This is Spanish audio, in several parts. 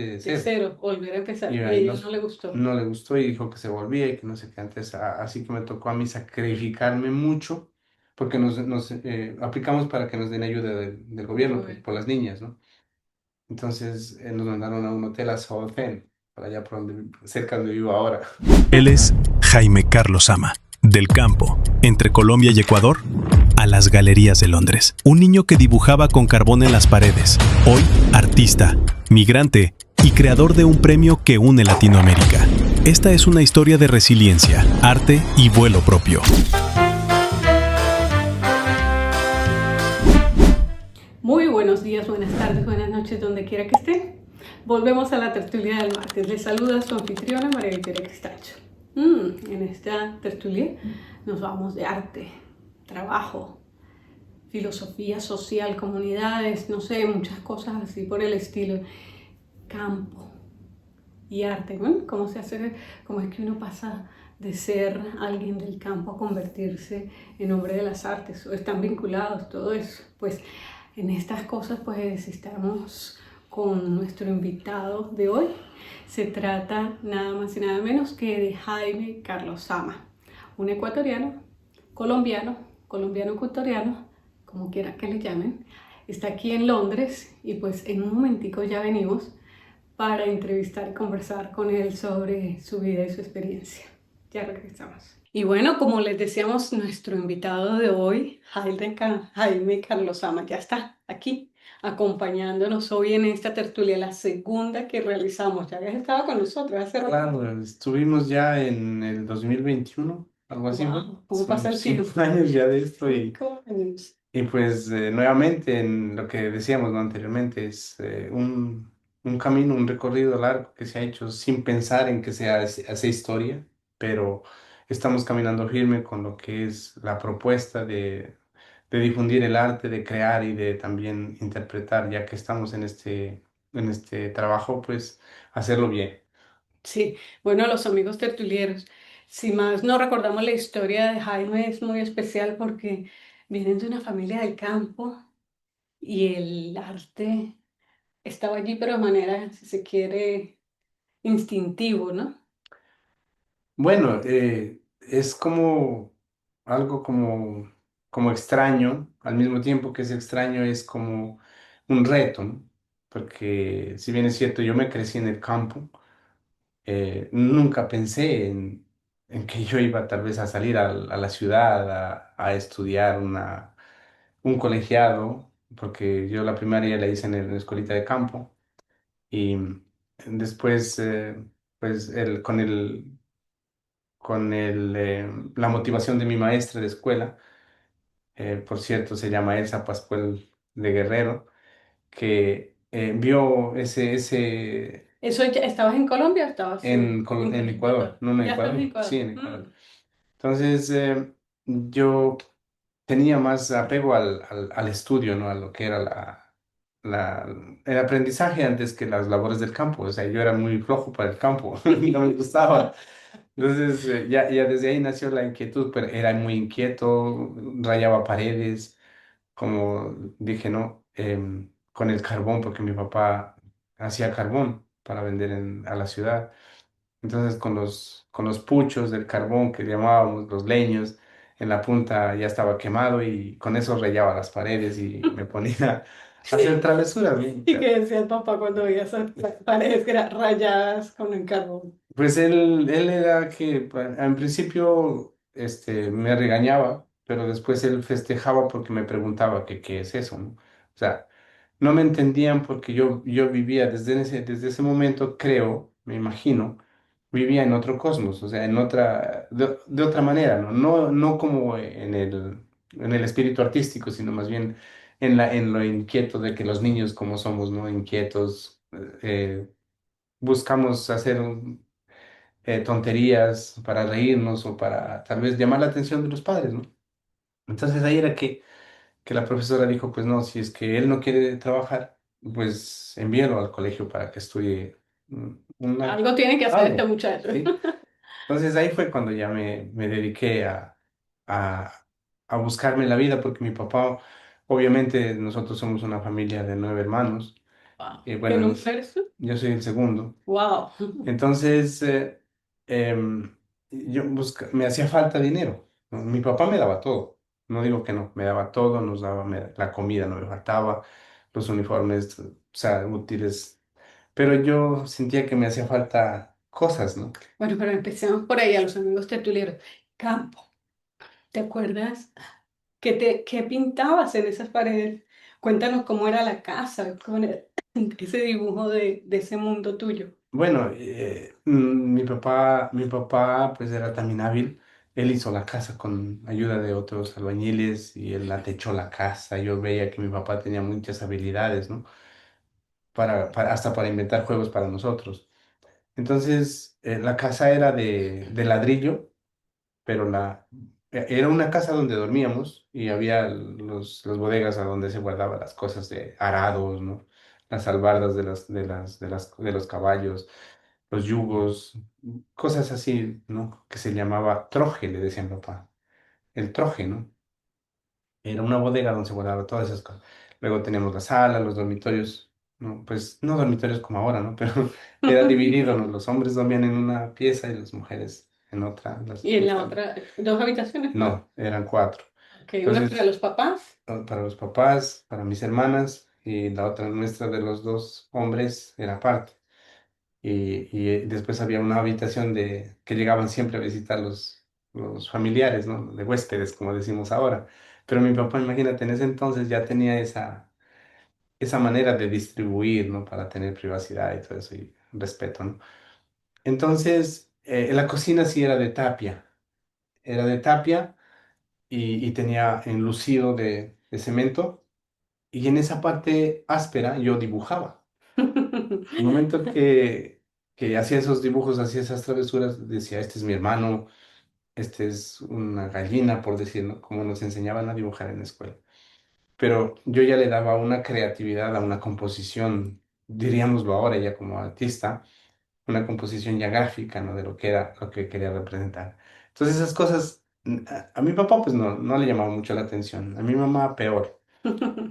de cero. cero, volver a empezar. Y Y a ahí ella no le gustó. no le gustó y dijo que se volvía y que no sé qué antes. Así que me tocó a mí sacrificarme mucho porque nos aplicamos para que nos den ayuda del Del gobierno gobierno. por las niñas, ¿no? Entonces nos mandaron a un hotel a Southend, para allá por donde, cerca donde vivo ahora. Él es Jaime Carlos Sama, del campo, entre Colombia y Ecuador, a las galerías de Londres. Un niño que dibujaba con carbón en las paredes, hoy artista, migrante y creador de un premio que une Latinoamérica. Esta es una historia de resiliencia, arte y vuelo propio. Muy buenos días, buenas tardes, buenas noches, donde quiera que estén. Volvemos a la tertulia del martes. Les saluda su anfitriona María Victoria Cristancho. En esta tertulia nos vamos de arte, trabajo, filosofía social, comunidades, no sé, muchas cosas así por el estilo. Campo y arte, ¿no? ¿Cómo se hace, cómo es que uno pasa de ser alguien del campo a convertirse en hombre de las artes? ¿O están vinculados todo eso? Pues en estas cosas pues estamos con nuestro invitado de hoy. Se trata nada más y nada menos que de Jaime Carlos Sama, un ecuatoriano, colombiano, colombiano ecuatoriano, como quiera que le llamen. Está aquí en Londres y pues en un momentico ya venimos para entrevistar y conversar con él sobre su vida y su experiencia. Ya regresamos. Y bueno, como les decíamos, nuestro invitado de hoy, Jaime Carlos Ama, ya está aquí acompañándonos hoy en esta tertulia, la segunda que realizamos. Ya habías estado con nosotros hace rato. Claro, estuvimos ya en el 2021, algo así fue. Wow, ¿cómo pasa Son el cinco tiempo? años ya de esto 5 años. y pues nuevamente en lo que decíamos, ¿no? Anteriormente es un camino, un recorrido largo que se ha hecho sin pensar en que sea hace historia, pero estamos caminando firme con lo que es la propuesta de difundir el arte, de crear y de también interpretar, ya que estamos en este trabajo, pues hacerlo bien. Sí, bueno, los amigos tertulieros. Si más no recordamos la historia de Jaime, es muy especial porque vienen de una familia del campo y el arte estaba allí, pero de manera, si se quiere, instintivo, ¿no? Bueno, es como algo como extraño, al mismo tiempo que es extraño, es como un reto, ¿no? Porque si bien es cierto, yo me crecí en el campo, nunca pensé en que yo iba tal vez a salir a la ciudad a estudiar un colegiado, porque yo la primaria la hice en la escuelita de campo y después, pues la motivación de mi maestra de escuela, por cierto, se llama Elsa Pascual de Guerrero, que vio ¿Eso ya estabas en Colombia o estabas en en Ecuador, Ecuador? no en Ya estabas en Ecuador, sí, Ecuador. en Ecuador. Entonces, yo tenía más apego al estudio, ¿no? A lo que era la, el aprendizaje antes que las labores del campo. O sea, yo era muy flojo para el campo, no me gustaba. Entonces, ya desde ahí nació la inquietud, pero era muy inquieto, rayaba paredes, como dije, ¿no? Con el carbón, porque mi papá hacía carbón para vender a la ciudad. Entonces, con los puchos del carbón que llamábamos los leños, en la punta ya estaba quemado y con eso rayaba las paredes y me ponía a hacer travesuras, ¿no? ¿Y qué decía el papá cuando veía esas paredes rayadas con el carbón? Pues él era que en principio me regañaba, pero después él festejaba porque me preguntaba que qué es eso, ¿no? O sea, no me entendían porque yo vivía desde ese momento, creo, me imagino, vivía en otro cosmos, o sea, de otra manera, ¿no? No como en el espíritu artístico, sino más bien en lo inquieto de que los niños como somos, ¿no? Inquietos, buscamos hacer tonterías para reírnos o para tal vez llamar la atención de los padres, ¿no? Entonces ahí era que la profesora dijo, pues no, si es que él no quiere trabajar, pues envíalo al colegio para que estudie Algo tiene que hacer este algo, muchacho. ¿sí? Entonces ahí fue cuando ya me dediqué a, a buscarme la vida, porque mi papá, obviamente nosotros somos una familia de 9 hermanos, Wow. Y ¿Qué bueno, número eres tú? yo soy el segundo. Wow. Entonces, em, me hacía falta dinero, ¿no? Mi papá me daba todo. No digo que no, me daba todo, nos daba la comida, no me faltaba, los uniformes, o sea, útiles. Pero yo sentía que me hacía falta cosas, ¿no? Bueno, pero empecemos por ahí a los amigos tertulianos. Campo, ¿te acuerdas? ¿Qué pintabas en esas paredes? Cuéntanos cómo era la casa, cómo era ese dibujo de ese mundo tuyo. Bueno, mi papá pues era también hábil. Él hizo la casa con ayuda de otros albañiles y él la techó la casa. Yo veía que mi papá tenía muchas habilidades, ¿no? Hasta para inventar juegos para nosotros. Entonces, la casa era de ladrillo, pero era una casa donde dormíamos y había las bodegas a donde se guardaban las cosas de arados, ¿no? Las albardas de los caballos, los yugos, cosas así, ¿no? Que se llamaba troje, le decían papá. El troje, ¿no? Era una bodega donde se guardaban todas esas cosas. Luego teníamos la sala, los dormitorios, ¿no? Pues no dormitorios como ahora, ¿no? Pero era dividido, ¿no? Los hombres dormían en una pieza y las mujeres en otra. Y en la otra, dos habitaciones más. No, eran cuatro. Ok, una para Entonces, los papás. para los papás, para mis hermanas y la otra nuestra de los dos hombres era aparte. Y después había una habitación que llegaban siempre a visitar los familiares, ¿no? De huéspedes, como decimos ahora. Pero mi papá, imagínate, en ese entonces ya tenía esa manera de distribuir, ¿no? Para tener privacidad y todo eso y respeto, ¿no? Entonces, la cocina sí era de tapia y tenía enlucido de cemento y en esa parte áspera yo dibujaba. El momento que hacía esos dibujos, hacía esas travesuras, decía, este es mi hermano, este es una gallina, por decir, ¿no? Como nos enseñaban a dibujar en la escuela. Pero yo ya le daba una creatividad a una composición, diríamoslo ahora ya como artista, una composición ya gráfica, ¿no? De lo que era, lo que quería representar. Entonces esas cosas, a mi papá pues no le llamaba mucho la atención, a mi mamá peor.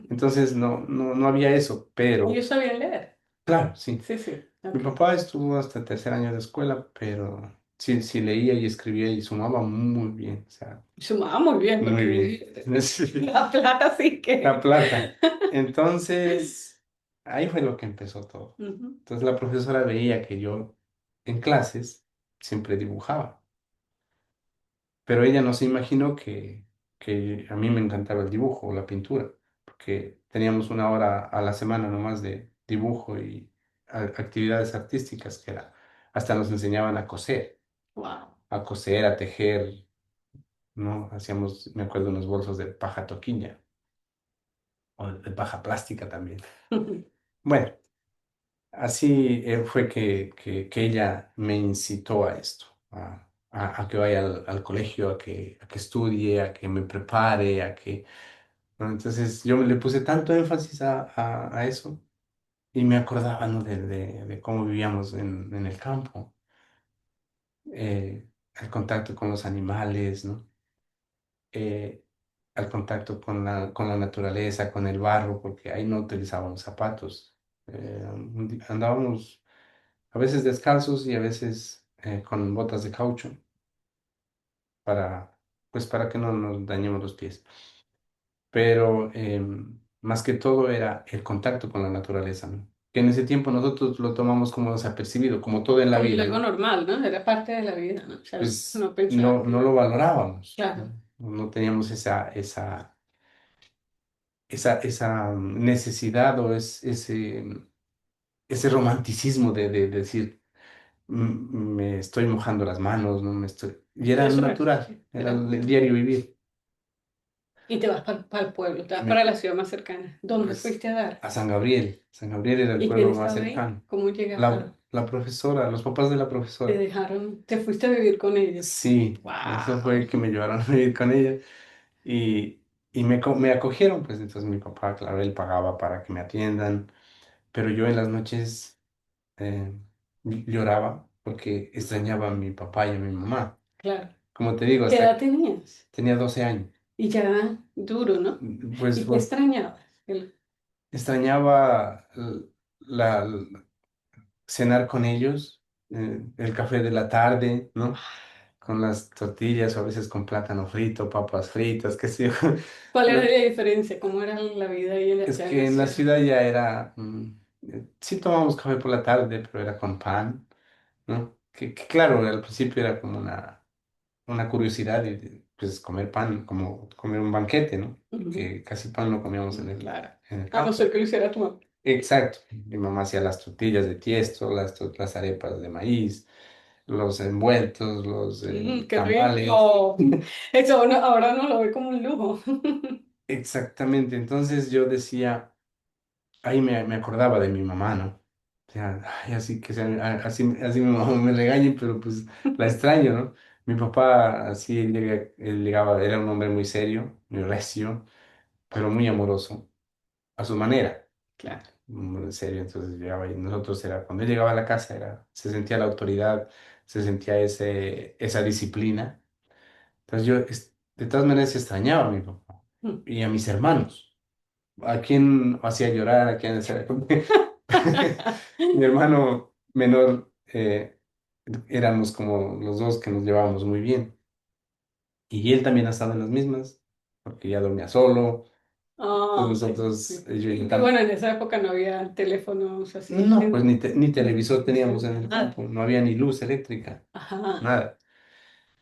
Entonces no había eso, pero Ellos sabían leer. claro, sí. Sí, sí. Mi Ok. papá estuvo hasta el tercer año de escuela, pero sí, sí leía y escribía y sumaba muy bien, o sea, Sumaba muy bien muy bien. porque Sí, la plata sí la que. plata. Entonces, ahí fue lo que empezó todo. Ujú. Entonces la profesora veía que yo en clases siempre dibujaba, pero ella no se imaginó que a mí me encantaba el dibujo o la pintura, porque teníamos una hora a la semana nomás de dibujo y actividades artísticas que era, hasta nos enseñaban Wow. a coser, a tejer, ¿no? Hacíamos, me acuerdo, unos bolsos de paja toquilla o de paja plástica también. Bueno, así fue que ella me incitó a esto, a que vaya al colegio, a que estudie, a que me prepare, ¿no? Entonces yo le puse tanto énfasis a eso y me acordaba, ¿no? de cómo vivíamos en el campo, el contacto con los animales, ¿no? Eh, al contacto con la naturaleza, con el barro, porque ahí no utilizábamos zapatos. Andábamos a veces descalzos y a veces con botas de caucho para, pues para que no nos dañemos los pies. Pero más que todo era el contacto con la naturaleza, ¿no? Que en ese tiempo nosotros lo tomamos como desapercibido, como todo en la Como vida, algo ¿no? normal, ¿no? Era parte de la vida, ¿no? O sea, Pues no pensaba no que. lo valorábamos, Claro. ¿no? No teníamos esa necesidad o ese romanticismo de decir, me estoy mojando las manos, ¿no? Y era Eso no natural, existía. era el diario vivir. Y te vas para el pueblo, te vas Me- para la ciudad más cercana. ¿Dónde pues, fuiste a dar? a San Gabriel. San Gabriel era el ¿Y quién pueblo más estaba ahí? cercano. ¿Cómo La, llegaron? la profesora, los papás de la Te profesora. dejaron, te fuiste a vivir con ellos. Sí, eso fue ¡Wow! que me llevaron a vivir con ella y me acogieron, pues entonces mi papá, claro, él pagaba para que me atiendan, pero yo en las noches eh, lloraba porque extrañaba a mi papá y a mi mamá. Claro. Como te digo, ¿Qué hasta edad tenías? tenía 12 años. Y ya duro, ¿no? Pues ¿Y qué extrañabas? extrañaba cenar con ellos, el café de la tarde, ¿no? Con las tortillas o a veces con plátano frito, papas fritas, qué sé yo. ¿Cuál era Lo- la diferencia? ¿Cómo era la vida ahí Es allá en la que en la ciudad? ciudad ya era, sí tomamos café por la tarde, pero era con pan, ¿no? Que claro, al principio era como una curiosidad pues comer pan, como comer un banquete, ¿no? Ujú. Que casi pan no comíamos Claro. en el A no campo. ser que lo hiciera tu mamá. Exacto. Mi mamá hacía las tortillas de tiesto, las arepas de maíz, los envueltos, los Qué tamales. rico. Eso ahora no lo ve como un lujo. Exactamente. Entonces yo decía, ahí me acordaba de mi mamá, ¿no? O sea, ay, así que sea, así mi mamá me regañe, pero pues la extraño, ¿no? Mi papá, así él llegaba, era un hombre muy serio, muy recio, pero muy amoroso, a su manera. Claro. Muy serio, entonces llegaba y nosotros era, cuando él llegaba a la casa se sentía la autoridad, se sentía esa disciplina. Entonces de todas maneras extrañaba a mi papá Mm. y a mis hermanos. ¿A quién hacía llorar? ¿A quién hacía... Mi hermano menor, éramos como los dos que nos llevábamos muy bien. Y él también ha estado en las mismas, porque ya dormía solo. Ah, Entonces nosotros, yo y bueno, en esa época no había teléfonos así. no, pues ni televisor teníamos en el Nada. campo, no había ni luz eléctrica, Ajá. nada.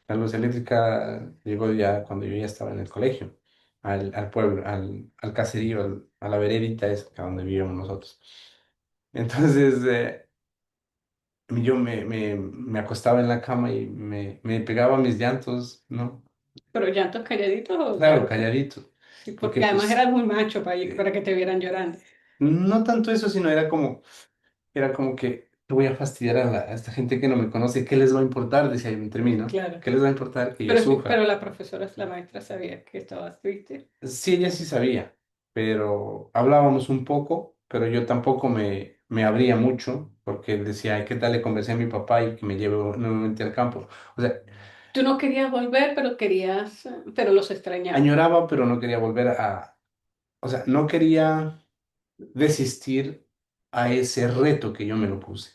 La luz eléctrica llegó ya cuando yo ya estaba en el colegio, al pueblo, al caserío, a la veredita esa, que donde vivíamos nosotros. Entonces, yo me acostaba en la cama y me pegaba mis llantos, ¿no? Pero llantos calladitos o Claro, llantos. calladito, Sí, porque porque además pues eras muy macho eh, para que te vieran llorando. no tanto eso, sino era como que te voy a fastidiar a esta gente que no me conoce, ¿qué les va a importar? Decía yo entre mí, ¿no? Claro. ¿Qué les va a importar que yo Pero sí, pero sufra? la profesora, la maestra sabía que estabas triste. Sí, ella sí sabía, pero hablábamos un poco, pero yo tampoco me abría mucho, porque él decía, "Ay, ¿qué tal le conversé a mi papá y que me lleve nuevamente al campo?" O sea, Tú no querías volver, pero querías, pero los extrañabas. añoraba, pero no quería volver o sea, no quería desistir a ese reto que yo me lo puse,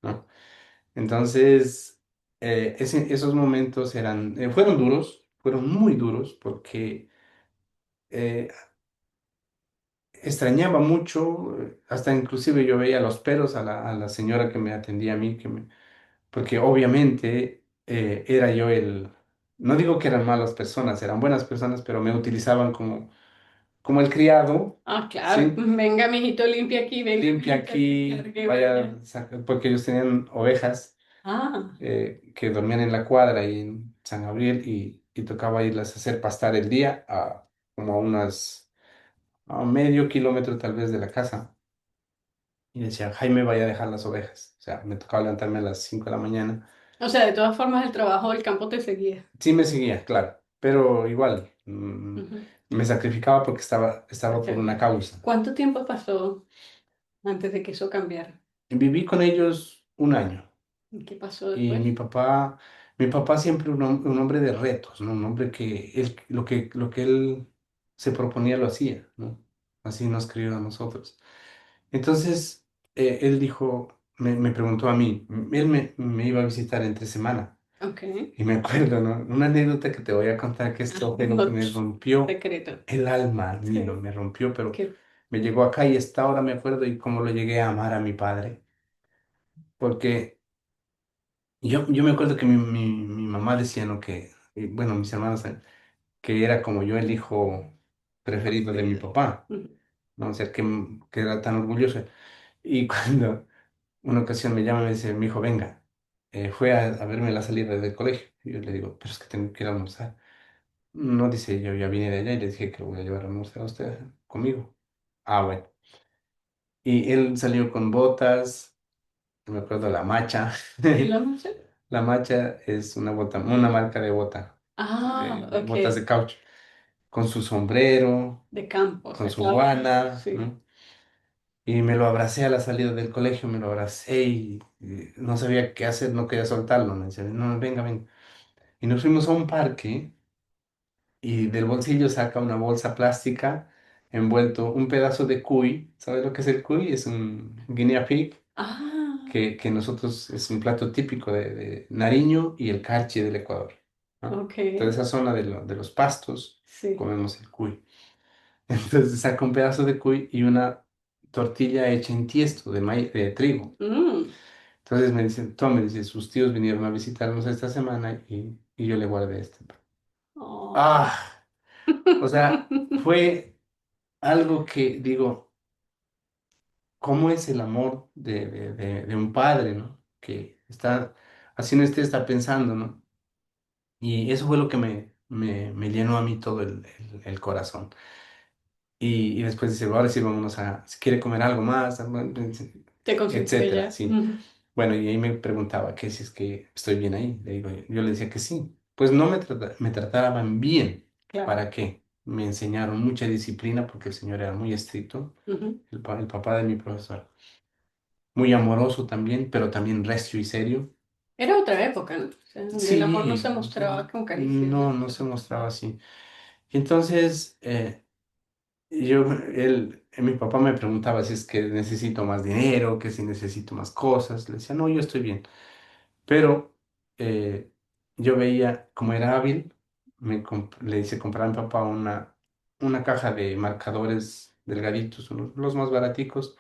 ¿no? Entonces, esos momentos fueron duros, fueron muy duros, porque eh, extrañaba mucho, hasta inclusive yo veía los pelos a la señora que me atendía a mí, porque obviamente era yo no digo que eran malas personas, eran buenas personas, pero me utilizaban como el criado, Ah, claro. ¿sí? Venga, mijito, limpia aquí, venga, Limpia mijito, aquí, cargue, vaya, vaya. porque ellos tenían ovejas Ah, que dormían en la cuadra y en San Gabriel y tocaba irlas a hacer pastar el día como a medio kilómetro tal vez de la casa. Y decía, Jaime, vaya a dejar las ovejas. O sea, me tocaba levantarme a las 5 de la mañana. o sea, de todas formas el trabajo del campo te seguía. Sí me seguía, claro, pero igual, Ujú. me sacrificaba porque estaba por una causa. ¿Cuánto tiempo pasó antes de que eso cambiara? Viví con ellos un año ¿Y qué pasó y después? mi papá siempre un hombre de retos, ¿no? Un hombre que lo que él se proponía lo hacía, ¿no? Así nos crió a nosotros. Entonces, él dijo, me preguntó a mí, él me iba a visitar entre semana. Ok. Y me acuerdo, ¿no? Una anécdota que te voy a contar que Ah, esto fue lo que no, me rompió secreto. el alma, Nilo, Sí. me rompió, pero ¿Qué? me llegó acá y hasta ahora me acuerdo y cómo lo llegué a amar a mi padre. Porque yo me acuerdo que mi mamá decía, ¿no? Y bueno, mis hermanos, que era como yo el hijo preferido de mi papá, Ujú. ¿no? O sea, que era tan orgulloso. Y cuando una ocasión me llama y me dice, mi hijo, venga, fue a verme la salida del colegio. Y yo le digo, pero es que tengo que ir a almorzar. No, dice, yo ya vine de allá y le dije que lo voy a llevar a almorzar a usted conmigo. Ah, bueno. Y él salió con botas, me acuerdo la Macha. ¿Y lo vamos a hacer? La Macha es una marca de bota, Ah, ok. botas de caucho, con su sombrero, De campo, o con sea, su claro. guana, Sí. ¿no? Y me lo abracé a la salida del colegio, me lo abracé y no sabía qué hacer, no quería soltarlo. Me decía, no, venga, venga. Y nos fuimos a un parque y del bolsillo saca una bolsa plástica envuelto un pedazo de cuy. ¿Sabes lo que es el cuy? Es un guinea pig Ah, que nosotros es un plato típico de Nariño y el Carchi del Ecuador, ¿no? ok, Toda esa zona de los pastos sí. comemos el cuy. Entonces saca un pedazo de cuy y una tortilla hecha en tiesto de maíz, de trigo. Mm. Entonces me dicen, Tom, me dice, sus tíos vinieron a visitarnos esta semana y yo le guardé este. Oh. Ah, o sea, fue algo que digo, ¿cómo es el amor de un padre, ¿no? Que está haciendo está pensando, ¿no? Y eso fue lo que me llenó a mí todo el corazón. Y después dice, ahora sí vámonos si quiere comer algo más, Te consintió etcétera, ella. sí. Ujú. Bueno, y ahí me preguntaba que si es que estoy bien ahí. Le digo, yo le decía que sí. Pues no me trataban bien. Claro. ¿Para qué? Me enseñaron mucha disciplina porque el señor era muy estricto, Ujú. el papá de mi profesor. Muy amoroso también, pero también recio y serio. Era otra época, ¿no? O sea, donde el amor no se Sí, mostraba con caricias. no se mostraba así. Y entonces, mi papá me preguntaba si es que necesito más dinero, que si necesito más cosas. Le decía, no, yo estoy bien. Pero eh, yo veía, como era hábil, le hice comprar a mi papá una caja de marcadores delgaditos, los más baraticos,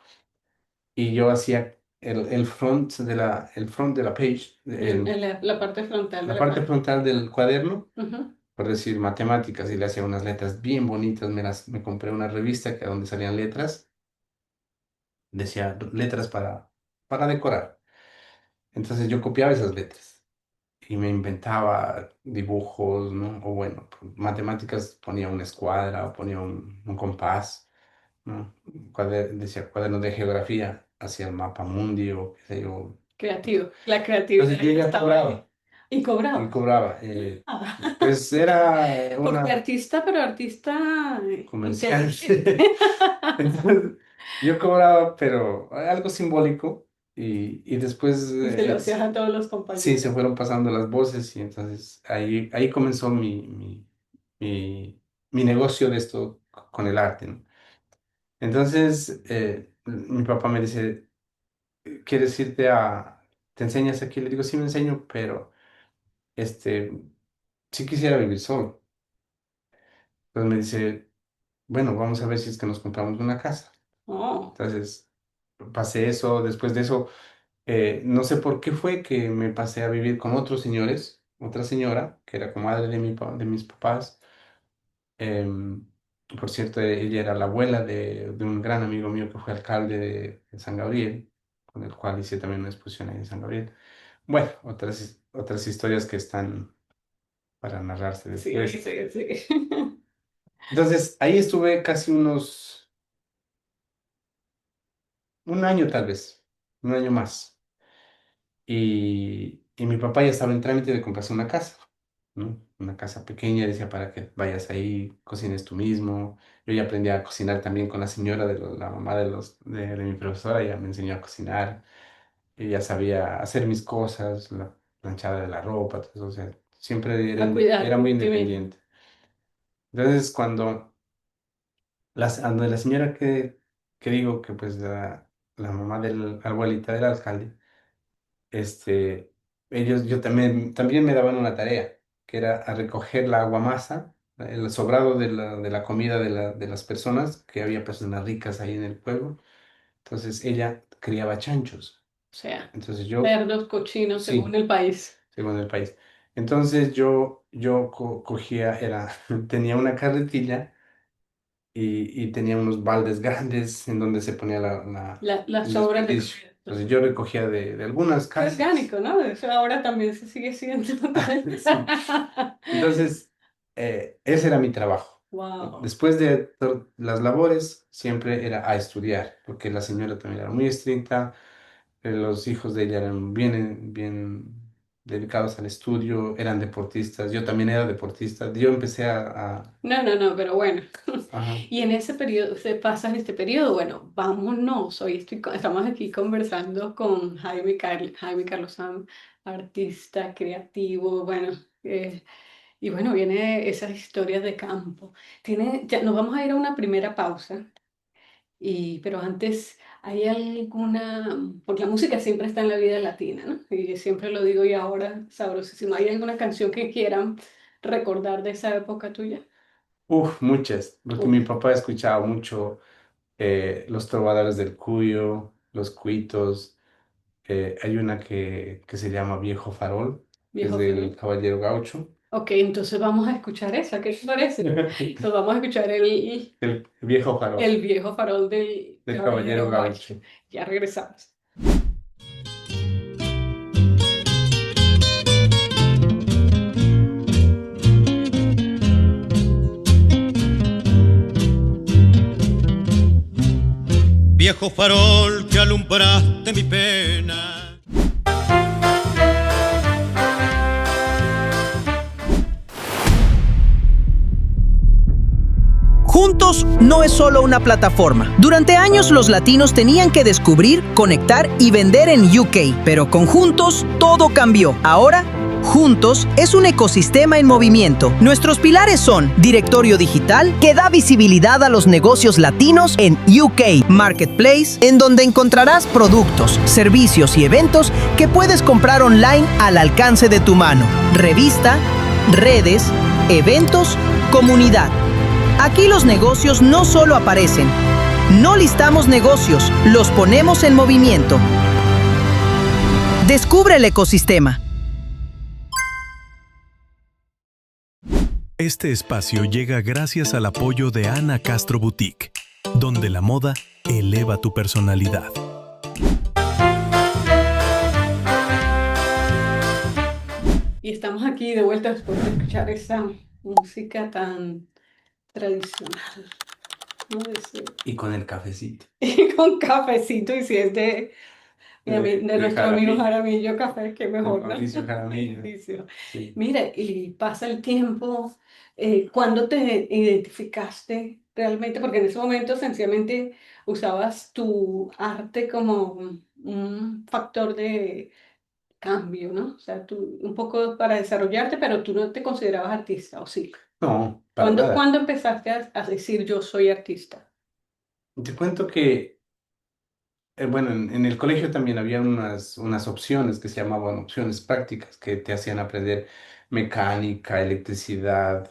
y yo hacía el front de la page, En la parte frontal de la la parte página. frontal del cuaderno, Ujú. por decir matemáticas, y le hacía unas letras bien bonitas. Me compré una revista que donde salían letras, decía letras para decorar. Entonces yo copiaba esas letras y me inventaba dibujos, ¿no? O bueno, matemáticas ponía una escuadra o ponía un compás, ¿no? Decía cuaderno de geografía, hacía el mapa mundi o qué sé yo. Creativo. La Entonces creatividad yo ya ya estaba ahí. cobraba Y y cobraba. cobraba. Ah. Pues era Porque una artista, pero artista comercial. inteligente. Entonces, yo cobraba, pero algo simbólico y después Y se lo hacías a todos los sí, se compañeros. fueron pasando las voces y entonces ahí comenzó mi, mi negocio de esto con el arte, ¿no? Entonces, mi papá me dice, ¿quieres te enseñas aquí? Le digo, sí me enseño, pero este, sí quisiera vivir solo. Entonces me dice, bueno, vamos a ver si es que nos compramos una casa. Oh, Entonces, pasé eso, después de eso, no sé por qué fue que me pasé a vivir con otros señores, otra señora, que era comadre de mis papás. Em, por cierto, ella era la abuela de un gran amigo mío que fue alcalde de San Gabriel, con el cual hice también una exposición ahí en San Gabriel. Bueno, otras historias que están para narrarse sí, después. sí, sí. Entonces, ahí estuve casi un año tal vez, un año más. Y mi papá ya estaba en trámite de comprarse una casa, ¿no? Una casa pequeña, decía, para que vayas ahí, cocines tú mismo. Yo ya aprendí a cocinar también con la señora la mamá de mi profesora, ya me enseñó a cocinar. Ella sabía hacer mis cosas, la planchada de la ropa, todo eso, o sea, siempre A cuidar era muy de ti mismo. independiente. Entonces, cuando la señora que digo que pues la mamá de la abuelita del alcalde, este, yo también me daban una tarea, que era a recoger la aguamasa, el sobrado de la comida de las personas, que había personas ricas ahí en el pueblo. Entonces ella criaba chanchos. O sea, Entonces cerdos, cochinos, según sí, el país. según el país. Entonces cogía, tenía una carretilla y tenía unos baldes grandes en donde se ponía Las el obras de desperdicio. comida. Entonces yo recogía de algunas Qué casas. orgánico, ¿no? Eso ahora también se sigue siendo. Sí. Entonces, ese era mi trabajo. Wow. Después de las labores, siempre era a estudiar, porque la señora también era muy estricta, los hijos de ella eran bien dedicados al estudio, eran deportistas, yo también era deportista, yo empecé No, no, no, pero bueno. ajá, Y en ese periodo, se pasa en este periodo, bueno, vámonos. Hoy estamos aquí conversando con Jaime Carlos Sam, artista creativo, bueno, Y bueno, viene esas historias de campo. Ya, nos vamos a ir a una primera pausa, pero antes, ¿hay alguna, porque la música siempre está en la vida latina, ¿no? Y siempre lo digo y ahora, sabrosísimo, ¿hay alguna canción que quieran recordar de esa época tuya? Uf, muchas, porque mi Uf, papá escuchaba mucho los trovadores del Cuyo, los cuitos. Hay una que se llama Viejo Farol, que es viejo del feo. Caballero Gaucho. Ok, entonces vamos a escuchar esa, ¿qué te parece? Entonces vamos a escuchar El Viejo Farol el viejo farol del del Caballero Caballero Guacho. Gaucho. Ya regresamos. Viejo farol que alumbraste mi pena. Juntos no es solo una plataforma. Durante años los latinos tenían que descubrir, conectar y vender en UK, pero con Juntos todo cambió. Ahora, Juntos es un ecosistema en movimiento. Nuestros pilares son directorio digital, que da visibilidad a los negocios latinos en UK, Marketplace, en donde encontrarás productos, servicios y eventos que puedes comprar online al alcance de tu mano. Revista, redes, eventos, comunidad. Aquí los negocios no solo aparecen. No listamos negocios, los ponemos en movimiento. Descubre el ecosistema. Este espacio llega gracias al apoyo de Ana Castro Boutique, donde la moda eleva tu personalidad. Y estamos aquí de vuelta después de escuchar esa música tan tradicional, ¿no? Y con el cafecito Y con cafecito, y si es de de nuestro amigo Jaramillo, Jaramillo Café, qué de mejor, ¿no? Mauricio Jaramillo. Mauricio. Sí. Mira, y pasa el tiempo, ¿cuándo te identificaste realmente? Porque en ese momento sencillamente usabas tu arte como un factor de cambio, ¿no? O sea, tú un poco para desarrollarte, pero tú no te considerabas artista, ¿o sí? No, para ¿Cuándo nada. empezaste a decir yo soy artista? Te cuento que, bueno, en el colegio también había unas opciones que se llamaban opciones prácticas que te hacían aprender mecánica, electricidad,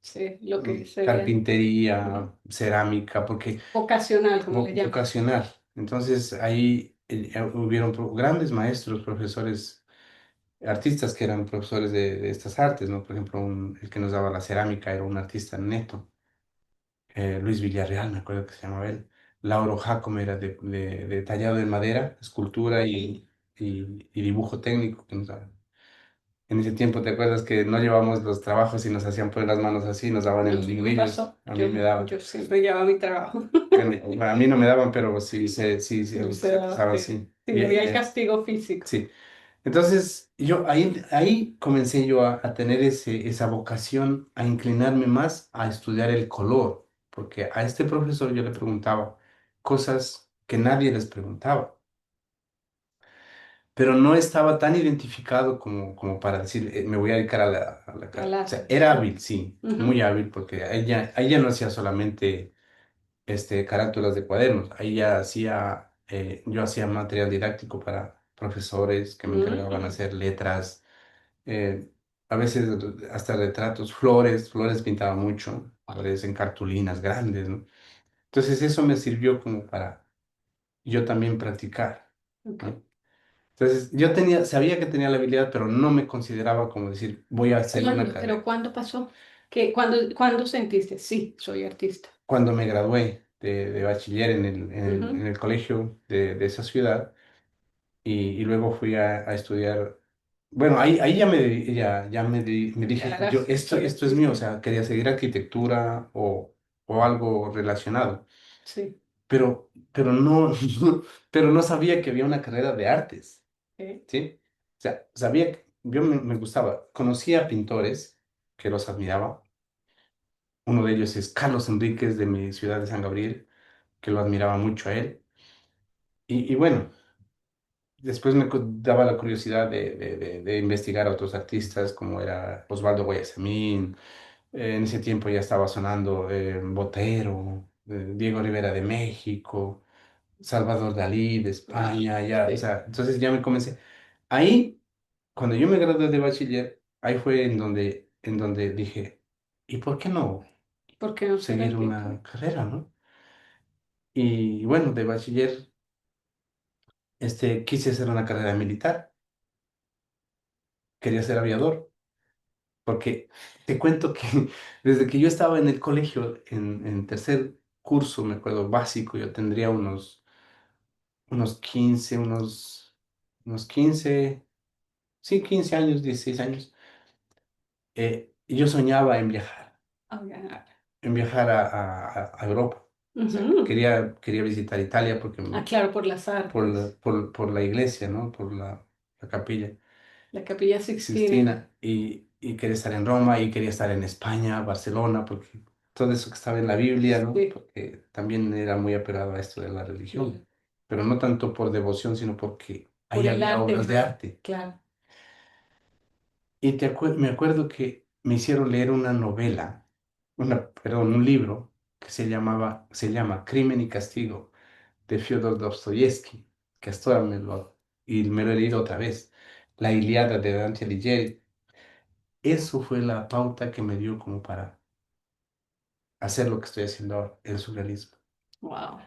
Sí, lo que sería carpintería, cerámica, porque vocacional, como le llaman. vocacional. Entonces ahí hubieron grandes maestros, profesores, artistas que eran profesores de estas artes, ¿no? Por ejemplo, el que nos daba la cerámica era un artista neto, Luis Villarreal, me acuerdo que se llamaba él. Lauro Jacome era de tallado de madera, escultura y dibujo técnico que nos daban. En ese tiempo, ¿te acuerdas que no llevábamos los trabajos y nos hacían poner las manos así, nos daban A en los mí me ligrillos? pasó, A mí me daban. yo siempre llevaba mi trabajo. Bueno, a mí no me daban, pero sí, Sí, se pasaba sí, así. sí, había el castigo físico. Sí. Entonces, yo ahí comencé yo a tener esa vocación, a inclinarme más a estudiar el color, porque a este profesor yo le preguntaba cosas que nadie les preguntaba, pero no estaba tan identificado como para decir, me voy a dedicar a la Al carrera. O sea, arte. era hábil, sí, muy Ujú. hábil, porque ella no hacía solamente carátulas de cuadernos. Ahí ya yo hacía material didáctico para profesores que me encargaban Mm, hacer letras, eh, a veces hasta retratos, flores pintaba mucho, flores en cartulinas grandes, ¿no? Entonces eso me sirvió como para yo también practicar, ok. ¿no? Entonces sabía que tenía la habilidad, pero no me consideraba como decir, voy a hacer una Pero carrera. ¿cuándo pasó? ¿Cuándo sentiste? Sí, soy artista. Cuando me gradué de bachiller en Ujú. el colegio de esa ciudad, y luego fui a estudiar. Bueno, ahí me Ya dije, yo, eras, soy esto es mío, o artista. sea, quería seguir arquitectura o algo relacionado, Sí. pero no, pero no sabía que había una carrera de artes, Ok. ¿sí? O sea, sabía que yo me gustaba, conocía pintores que los admiraba. Uno de ellos es Carlos Enríquez de mi ciudad de San Gabriel, que lo admiraba mucho a él. Y bueno. después daba la curiosidad de investigar a otros artistas como era Osvaldo Guayasamín. En ese tiempo ya estaba sonando Botero, Diego Rivera de México, Salvador Dalí de España, ya, o Sí. sea, entonces ya me comencé. Ahí, cuando yo me gradué de bachiller, ahí fue en donde dije, ¿y por qué no ¿Por qué no ser seguir artista? una carrera, no? Y bueno, de bachiller, quise hacer una carrera militar, quería ser aviador, porque te cuento que desde que yo estaba en el colegio, en tercer curso, me acuerdo, básico, yo tendría unos 15 unos 15 sí, 15 años, 16 años, y yo soñaba Ah, ya. en viajar a Europa. O sea, Ujú. quería visitar Italia porque Ah, claro, por las artes. por la iglesia, ¿no? Por la capilla La Capilla Sixtina. Sixtina y quería estar en Roma y quería estar en España, Barcelona, porque todo eso que estaba en la Biblia, ¿no? Sí, Porque también era muy apegado a esto de la claro. religión, pero no tanto por devoción, sino porque Por ahí el había obras arte, de arte. claro. Y me acuerdo que me hicieron leer una novela, perdón, un libro que se llama Crimen y Castigo de Fyodor Dostoyevsky, que hasta ahora me lo he leído otra vez. La Ilíada de Dante Alighieri. Eso fue la pauta que me dio como para hacer lo que estoy haciendo ahora, el surrealismo. Wow.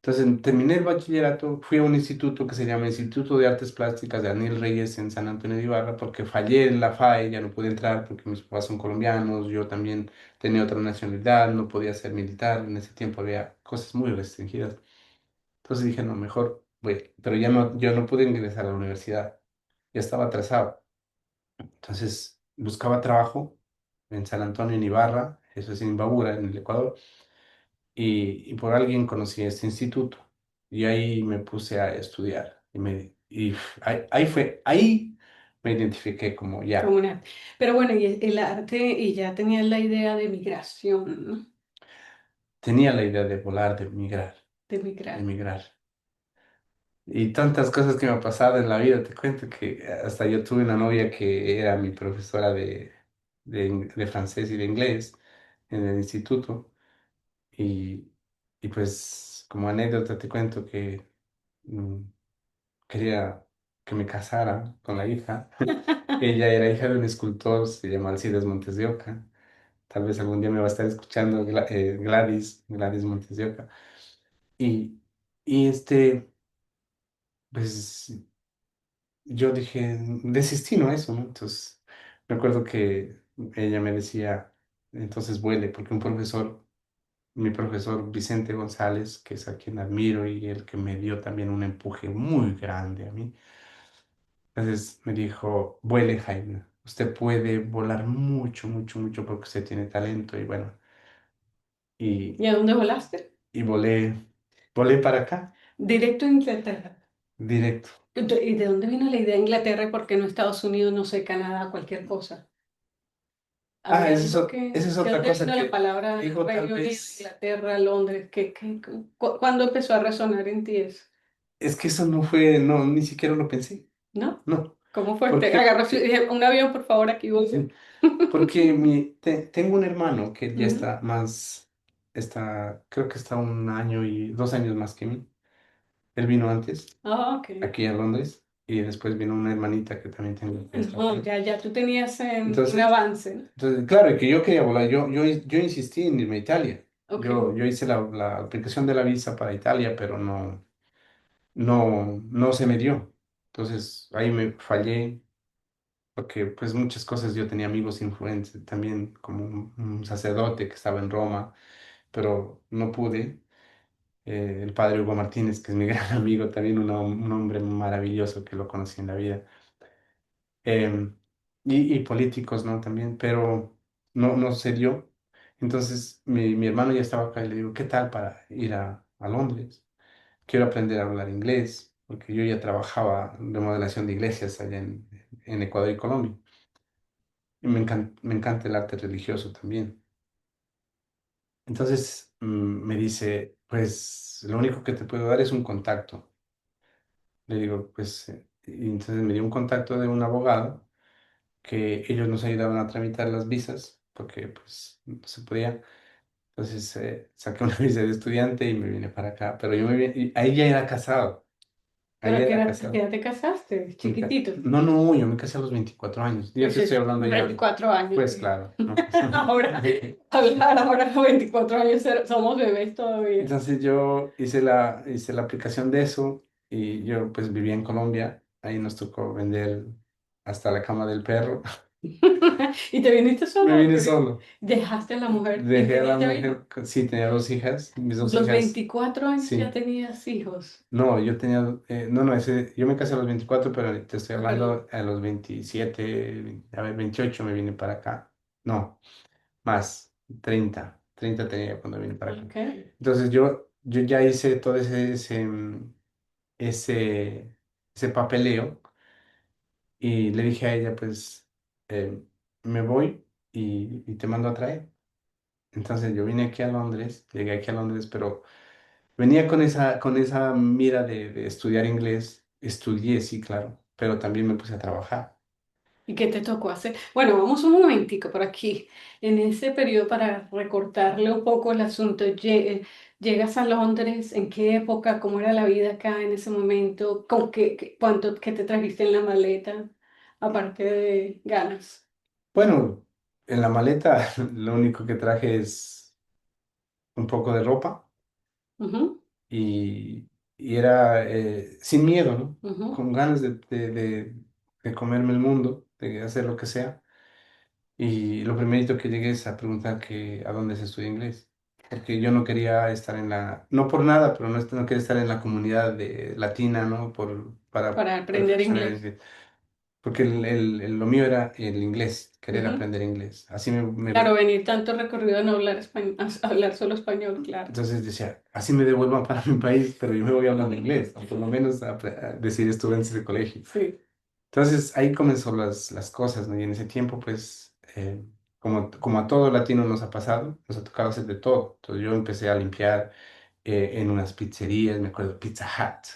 Entonces, terminé el bachillerato, fui a un instituto que se llama Instituto de Artes Plásticas de Daniel Reyes en San Antonio de Ibarra, porque fallé en la FAE, ya no pude entrar porque mis papás son colombianos, yo también tenía otra nacionalidad, no podía ser militar, en ese tiempo había cosas muy restringidas. Entonces dije, no, mejor, voy, pero ya no, yo no pude ingresar a la universidad, ya estaba atrasado. Entonces buscaba trabajo en San Antonio, en Ibarra, eso es en Imbabura, en el Ecuador, y por alguien conocí este instituto y ahí me puse a estudiar ahí me identifiqué como Como ya, un arte. Pero bueno, y el arte, y ya tenías la idea de migración, ¿no? tenía la idea de volar, De de migrar. migrar. Y tantas cosas que me han pasado en la vida, te cuento que hasta yo tuve una novia que era mi profesora de francés y de inglés en el instituto. Y, y pues como anécdota te cuento que mm, quería que me casara con la hija. Ella era hija de un escultor, se llama Alcides Montes de Oca. Tal vez algún día me va a estar escuchando Gladys Montes de Oca. Y, y pues yo dije, desistí, ¿no? Eso, ¿no? Entonces, me acuerdo que ella me decía, entonces vuele, porque mi profesor Vicente González, que es a quien admiro y el que me dio también un empuje muy grande a mí, entonces me dijo, vuele, Jaime, usted puede volar mucho, mucho, mucho porque usted tiene talento y bueno, y, ¿Y a dónde volaste? y volé para acá, Directo a Inglaterra. directo. ¿Y de dónde vino la idea de Inglaterra? ¿Por qué no Estados Unidos, no sé, Canadá, cualquier cosa? Ah, ¿Había algo que... esa es ¿De otra dónde cosa vino la que palabra digo, tal Reino Unido, vez. Inglaterra, Londres? ¿Cuándo empezó a resonar en ti eso? Es que eso no fue, no, ni siquiera lo pensé. ¿No? No. ¿Cómo fue? ¿Por Te qué? agarró Porque, un avión, por favor, aquí voy. sí, porque tengo un hermano que ya Ujú. creo que está 1 año y 2 años más que mí. Él vino antes, Ah, ok. aquí a Londres, y después vino una hermanita que también tengo que está No, acá. ya tú tenías un Entonces, avance, ¿no? claro, y que yo quería volar, yo insistí en irme a Italia. Ok. Yo hice la aplicación de la visa para Italia, pero no se me dio. Entonces, ahí me fallé porque pues muchas cosas yo tenía amigos influentes, también como un sacerdote que estaba en Roma, pero no pude. El padre Hugo Martínez, que es mi gran amigo, también un hombre maravilloso que lo conocí en la vida. Em, y políticos, ¿no? También, pero no se dio. Entonces mi hermano ya estaba acá y le digo, ¿qué tal para ir a Londres? Quiero aprender a hablar inglés, porque yo ya trabajaba en remodelación de iglesias allá en Ecuador y Colombia. Y me encanta el arte religioso también. Entonces me dice, pues lo único que te puedo dar es un contacto. Le digo, pues, y entonces me dio un contacto de un abogado que ellos nos ayudaban a tramitar las visas, porque pues no se podía. Entonces saqué una visa de estudiante y me vine para acá, pero yo y ahí ya era casado, ahí ¿Pero ya a qué era edad, casado. te casaste? Chiquitito. No, no, yo me casé a los 24 años. Ya Pues te estoy es hablando ya, 24 años. pues Sí. claro, ¿no? Ahora, ahora a los 24 años somos bebés todavía. Entonces yo hice la aplicación de eso y yo pues vivía en Colombia, ahí nos tocó vender hasta la cama del perro. ¿Y te viniste Me solo? vine solo. Dejaste a la mujer y Dejé a la tenías ya hijos. mujer, sí, tenía dos hijas, mis dos Los hijas, 24 años ya sí. tenías hijos. No, yo tenía, no, no, yo me casé a los 24 pero te estoy Ah, perdón. hablando a los 27 a ver, 28 me vine para acá. No, más, 30 tenía cuando vine para acá. Ok. Entonces yo ya hice todo ese, ese papeleo y le dije a ella, pues, me voy y te mando a traer. Entonces yo vine aquí a Londres, llegué aquí a Londres, pero venía con esa mira de estudiar inglés. Estudié, sí, claro, pero también me puse a trabajar. ¿Y qué te tocó hacer? Bueno, vamos un momentico por aquí. En ese periodo, para recortarle un poco el asunto, llegas a Londres, ¿en qué época? ¿Cómo era la vida acá en ese momento? ¿Con cuánto que te trajiste en la maleta? Aparte de ganas. Bueno, en la maleta lo único que traje es un poco de ropa Ujú, y era sin miedo, ¿no? ujú. Con ganas de comerme el mundo, de hacer lo que sea. Y lo primerito que llegué es a preguntar que a dónde se estudia inglés. Porque yo no quería estar no por nada, pero no quería estar en la comunidad latina, ¿no? Para Para aprender perfeccionar el inglés. inglés. Porque lo mío era el inglés, querer Ujú. aprender inglés. Así Claro, venir tanto recorrido a no hablar español, a hablar solo español, claro. entonces decía, así me devuelvan para mi país, pero yo me voy hablando inglés, o por lo menos a decir estudiantes de colegio. Sí. Entonces ahí comenzó las cosas, ¿no? Y en ese tiempo, pues, como a todo latino nos ha pasado, nos ha tocado hacer de todo. Entonces yo empecé a limpiar en unas pizzerías, me acuerdo, Pizza Hut.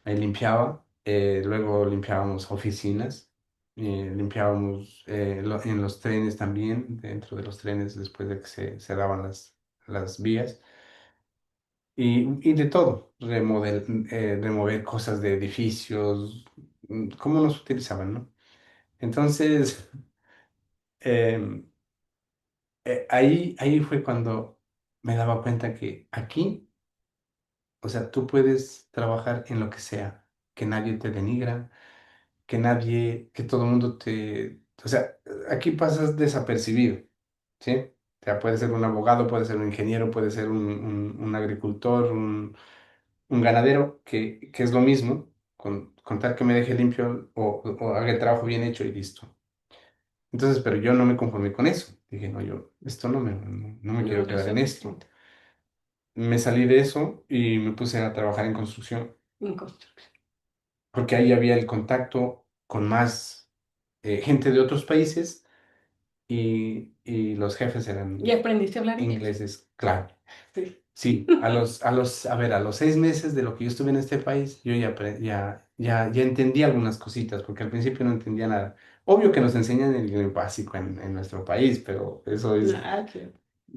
Ahí limpiaba, luego limpiábamos oficinas, limpiábamos en los trenes también, dentro de los trenes después de que se cerraban las vías. Y de todo, remover cosas de edificios, cómo nos utilizaban, ¿no? Entonces, em, ahí fue cuando me daba cuenta que aquí, o sea, tú puedes trabajar en lo que sea, que nadie te denigra, que todo el mundo o sea, aquí pasas desapercibido, ¿sí? O sea, puede ser un abogado, puede ser un ingeniero, puede ser un agricultor, un ganadero, que es lo mismo, con tal que me deje limpio o haga el trabajo bien hecho y listo. Entonces, pero yo no me conformé con eso. Dije, no, esto no me No quiero era quedar en esto. suficiente Me salí de eso y me puse a trabajar en construcción, en construcción. porque ahí había el contacto con más gente de otros países y los jefes ¿Y eran aprendiste a hablar inglés? ingleses, claro. Sí. Sí, a los 6 meses de lo que yo estuve en este país, yo ya entendí algunas cositas, porque al principio no entendía nada. Obvio que nos enseñan el inglés básico en nuestro país, pero eso es, Nada que...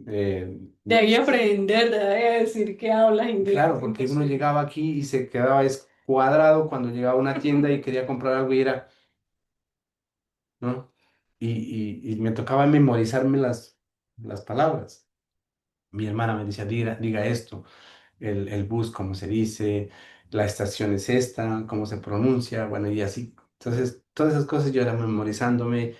eh, De ahí aprender, de ahí decir que hablas inglés, claro, es porque uno imposible. llegaba aquí y se quedaba escuadrado cuando llegaba a una tienda y quería comprar algo y era, ¿no? Y me tocaba memorizarme las palabras. Mi hermana me decía, diga esto. El bus, cómo se dice, la estación es esta, cómo se pronuncia, bueno, y así. Entonces, todas esas cosas yo era memorizándome,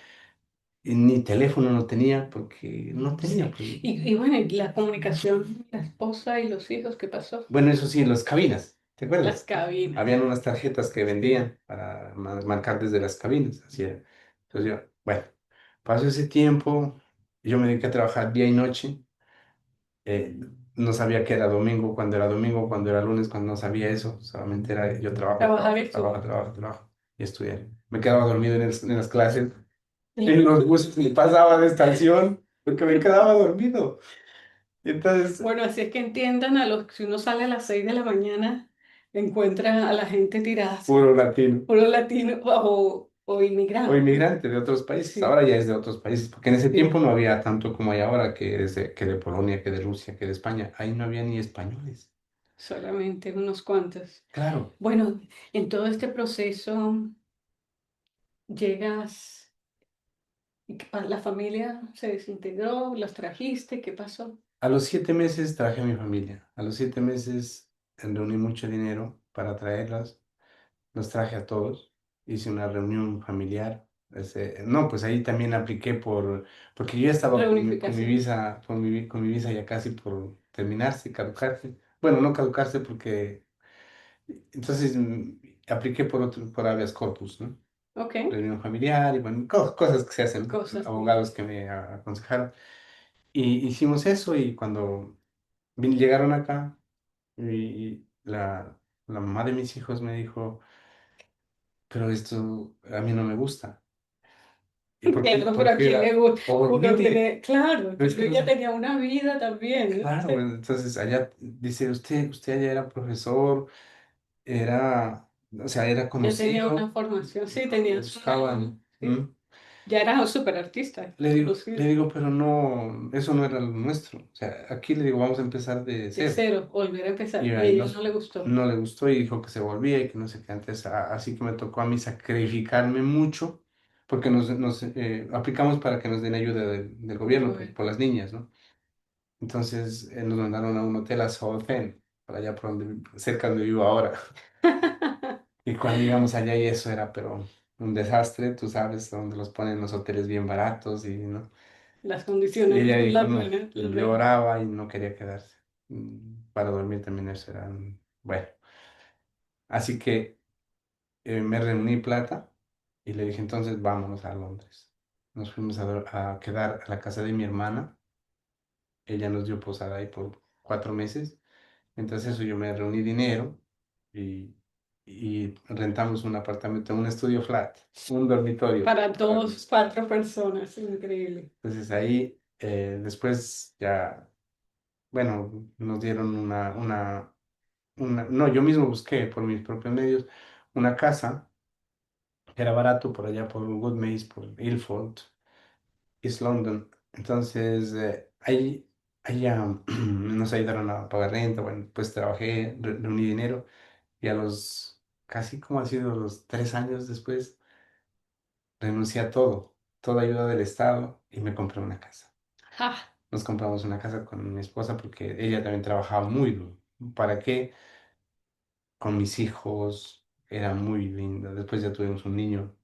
y ni teléfono no tenía, porque no tenía, Sí. pues. Y bueno, y la comunicación, la esposa y los hijos, ¿qué pasó? Bueno, eso sí, en las cabinas, ¿te Las acuerdas? cabinas. Habían unas tarjetas que Sí. vendían para marcar desde las cabinas, así era. Entonces yo, bueno, pasó ese tiempo, yo me dediqué a trabajar día y noche, eh, no sabía que era domingo, cuando era lunes, cuando no sabía eso, solamente era yo Trabajar esto. trabajo y estudiar. Me quedaba dormido en las clases, en los buses y pasaba de estación porque me quedaba dormido. Y entonces, Bueno, así es que entiendan a los si uno sale a las 6 de la mañana encuentra a la gente tirada, Puro latino. puro latino o inmigrante. O inmigrante de otros países. Sí. Ahora ya es de otros países, porque en ese Sí. tiempo no había tanto como hay ahora, que de Polonia, que de Rusia, que de España. Ahí no había ni españoles. Solamente unos cuantos. Claro. Bueno, en todo este proceso llegas, la familia se desintegró, los trajiste, ¿qué pasó? A los 7 meses traje a mi familia. A los 7 meses reuní mucho dinero para traerlas. Los traje a todos. Hice una reunión familiar. No, pues ahí también apliqué porque yo ya estaba con mi Reunificación. visa, con mi visa ya casi por terminarse, caducarse. Bueno, no caducarse porque, entonces apliqué por habeas corpus, ¿no? Ok, Reunión familiar y bueno, cosas que se hacen, ¿no? Cosas. Abogados que me aconsejaron. Y hicimos eso y cuando llegaron acá, y la mamá de mis hijos me dijo, pero esto a mí no me gusta. ¿Y por qué? claro, pero a Porque quién le gusta. por Uno mí, tiene, claro, pero es que yo no ya sé. tenía una vida también, ¿no? Claro, entonces allá dice, usted allá era profesor, o sea, era Ya tenía una conocido, formación, sí, lo tenías buscaban. sí. ¿Mm? Ya eras súper artista, Le inclusive. digo, pero no, eso no era lo nuestro. O sea, aquí le digo, vamos a empezar de De cero. cero, volver a empezar. Y Y a ahí ella no le gustó. no le gustó y dijo que se volvía y que no sé qué antes. Así que me tocó a mí sacrificarme mucho porque nos aplicamos para que nos den ayuda del gobierno Bueno, por las niñas, ¿no? Entonces nos mandaron a un hotel a South End, para allá por cerca donde vivo ahora. Y cuando llegamos allá y eso era, pero un desastre, tú sabes, donde los ponen los hoteles bien baratos y, ¿no? las Y condiciones no ella son dijo las no, buenas, y las de- lloraba y no quería quedarse. Para dormir también eso era, bueno. Así que me reuní plata y le dije, entonces vámonos a Londres. Nos fuimos a quedar a la casa de mi hermana. Ella nos dio posada ahí por 4 meses. Entonces eso yo me reuní dinero y, y rentamos un apartamento, un estudio flat, un dormitorio. Para dos, 4 personas, increíble. Entonces ahí después ya, bueno, nos dieron no, yo mismo busqué por mis propios medios una casa que era barato por allá por Woodmays, por Ilford, East London. Entonces ahí ya nos ayudaron a pagar renta, bueno, pues trabajé, reuní dinero y a casi como ha sido los 3 años después, renuncié a todo, toda ayuda del Estado y me compré una casa. Ja, Nos compramos una casa con mi esposa porque ella también trabajaba muy duro. ¿Para qué? Con mis hijos, era muy linda. Después ya tuvimos un niño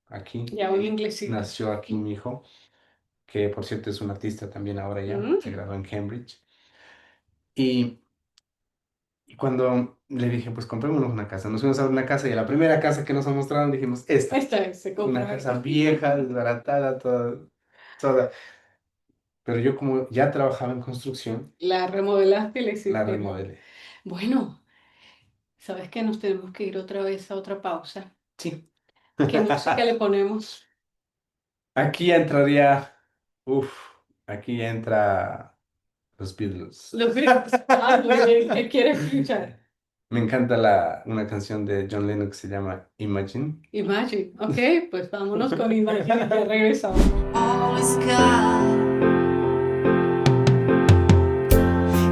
aquí. ya un inglesito. Nació aquí mi hijo, que por cierto es un artista también ahora ya, Mm. se graduó en Cambridge. Y, y cuando le dije, pues comprémonos una casa, nos fuimos a ver una casa y a la primera casa que nos mostraron dijimos, esta, Esta es, se una compra. casa vieja, desbaratada, toda. Pero yo como ya trabajaba en construcción, La remodelaste y le hiciste. la remodelé. Bueno, ¿sabes que nos tenemos que ir otra vez a otra pausa? Sí. ¿Qué música le ponemos? Aquí entraría, aquí entra los Beatles. Los Beatles. Ah, muy bien. ¿Qué quieres escuchar? Me encanta una canción de John Lennon que se llama Imagine. Imagine. Ok, pues vámonos con Imagine y ya regresamos. All is God.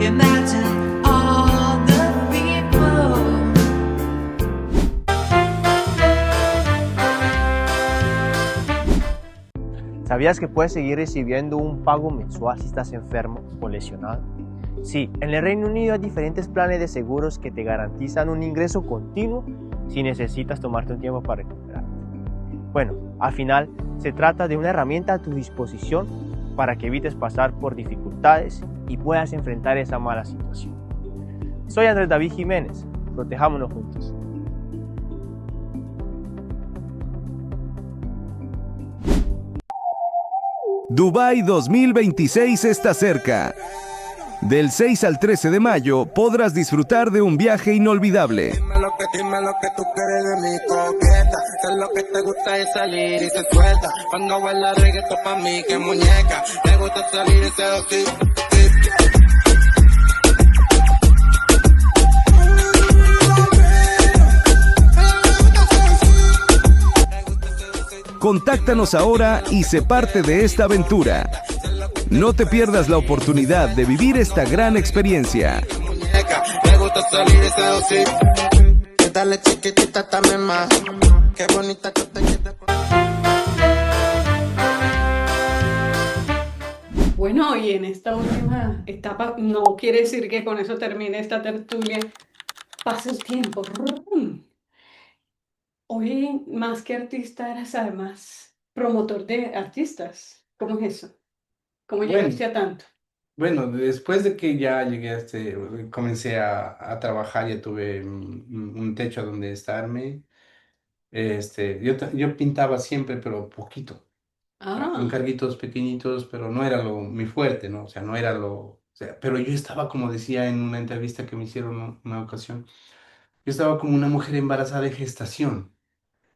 Imagine all the people. ¿Sabías que puedes seguir recibiendo un pago mensual si estás enfermo o lesionado? Sí, en el Reino Unido hay diferentes planes de seguros que te garantizan un ingreso continuo si necesitas tomarte un tiempo para recuperarte. Bueno, al final se trata de una herramienta a tu disposición para que evites pasar por dificultades y puedas enfrentar esa mala situación. Soy Andrés David Jiménez, protejámonos juntos. Dubái 2026 está cerca. Del 6 al 13 de mayo podrás disfrutar de un viaje inolvidable. Dime lo que tú quieres de mi coqueta. Sé lo que te gusta es salir y se suelta. Cuando baila reggaetón pa' mí que muñeca. Te gusta salir y se así. Contáctanos ahora y sé parte de esta aventura. No te pierdas la oportunidad de vivir esta gran experiencia. Muñeca, le gusta salir y seducir. Dale chiquitita también más. Qué bonita que te quede. Bueno, y en esta última etapa, no quiere decir que con eso termine esta tertulia. Pasa el tiempo. ¡Rum! Hoy, más que artista, eres además promotor de artistas. ¿Cómo es eso? ¿Cómo llegaste Bueno, a tanto? bueno, después de que ya llegué a comencé a trabajar, ya tuve un techo donde estarme. Yo pintaba siempre, pero poquito. Ah, Encarguitos pequeñitos, pero no era mi fuerte, ¿no? O sea, no era o sea, pero yo estaba, como decía en una entrevista que me hicieron una ocasión, yo estaba como una mujer embarazada de gestación.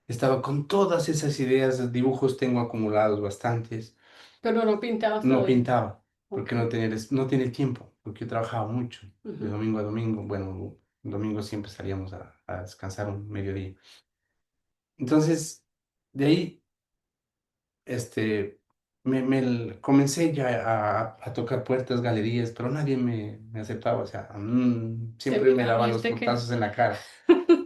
Estaba con todas esas ideas, dibujos tengo acumulados bastantes. pero no pintabas No todavía. pintaba, Ok. porque no tenía el tiempo, porque yo trabajaba mucho, de Ujú. domingo a domingo. Bueno, domingo siempre salíamos a descansar un mediodía. Entonces, de ahí, este, comencé ya a tocar puertas, galerías, pero nadie me aceptaba, o sea, Te siempre me miraban, ¿y daban los este qué? portazos en la cara.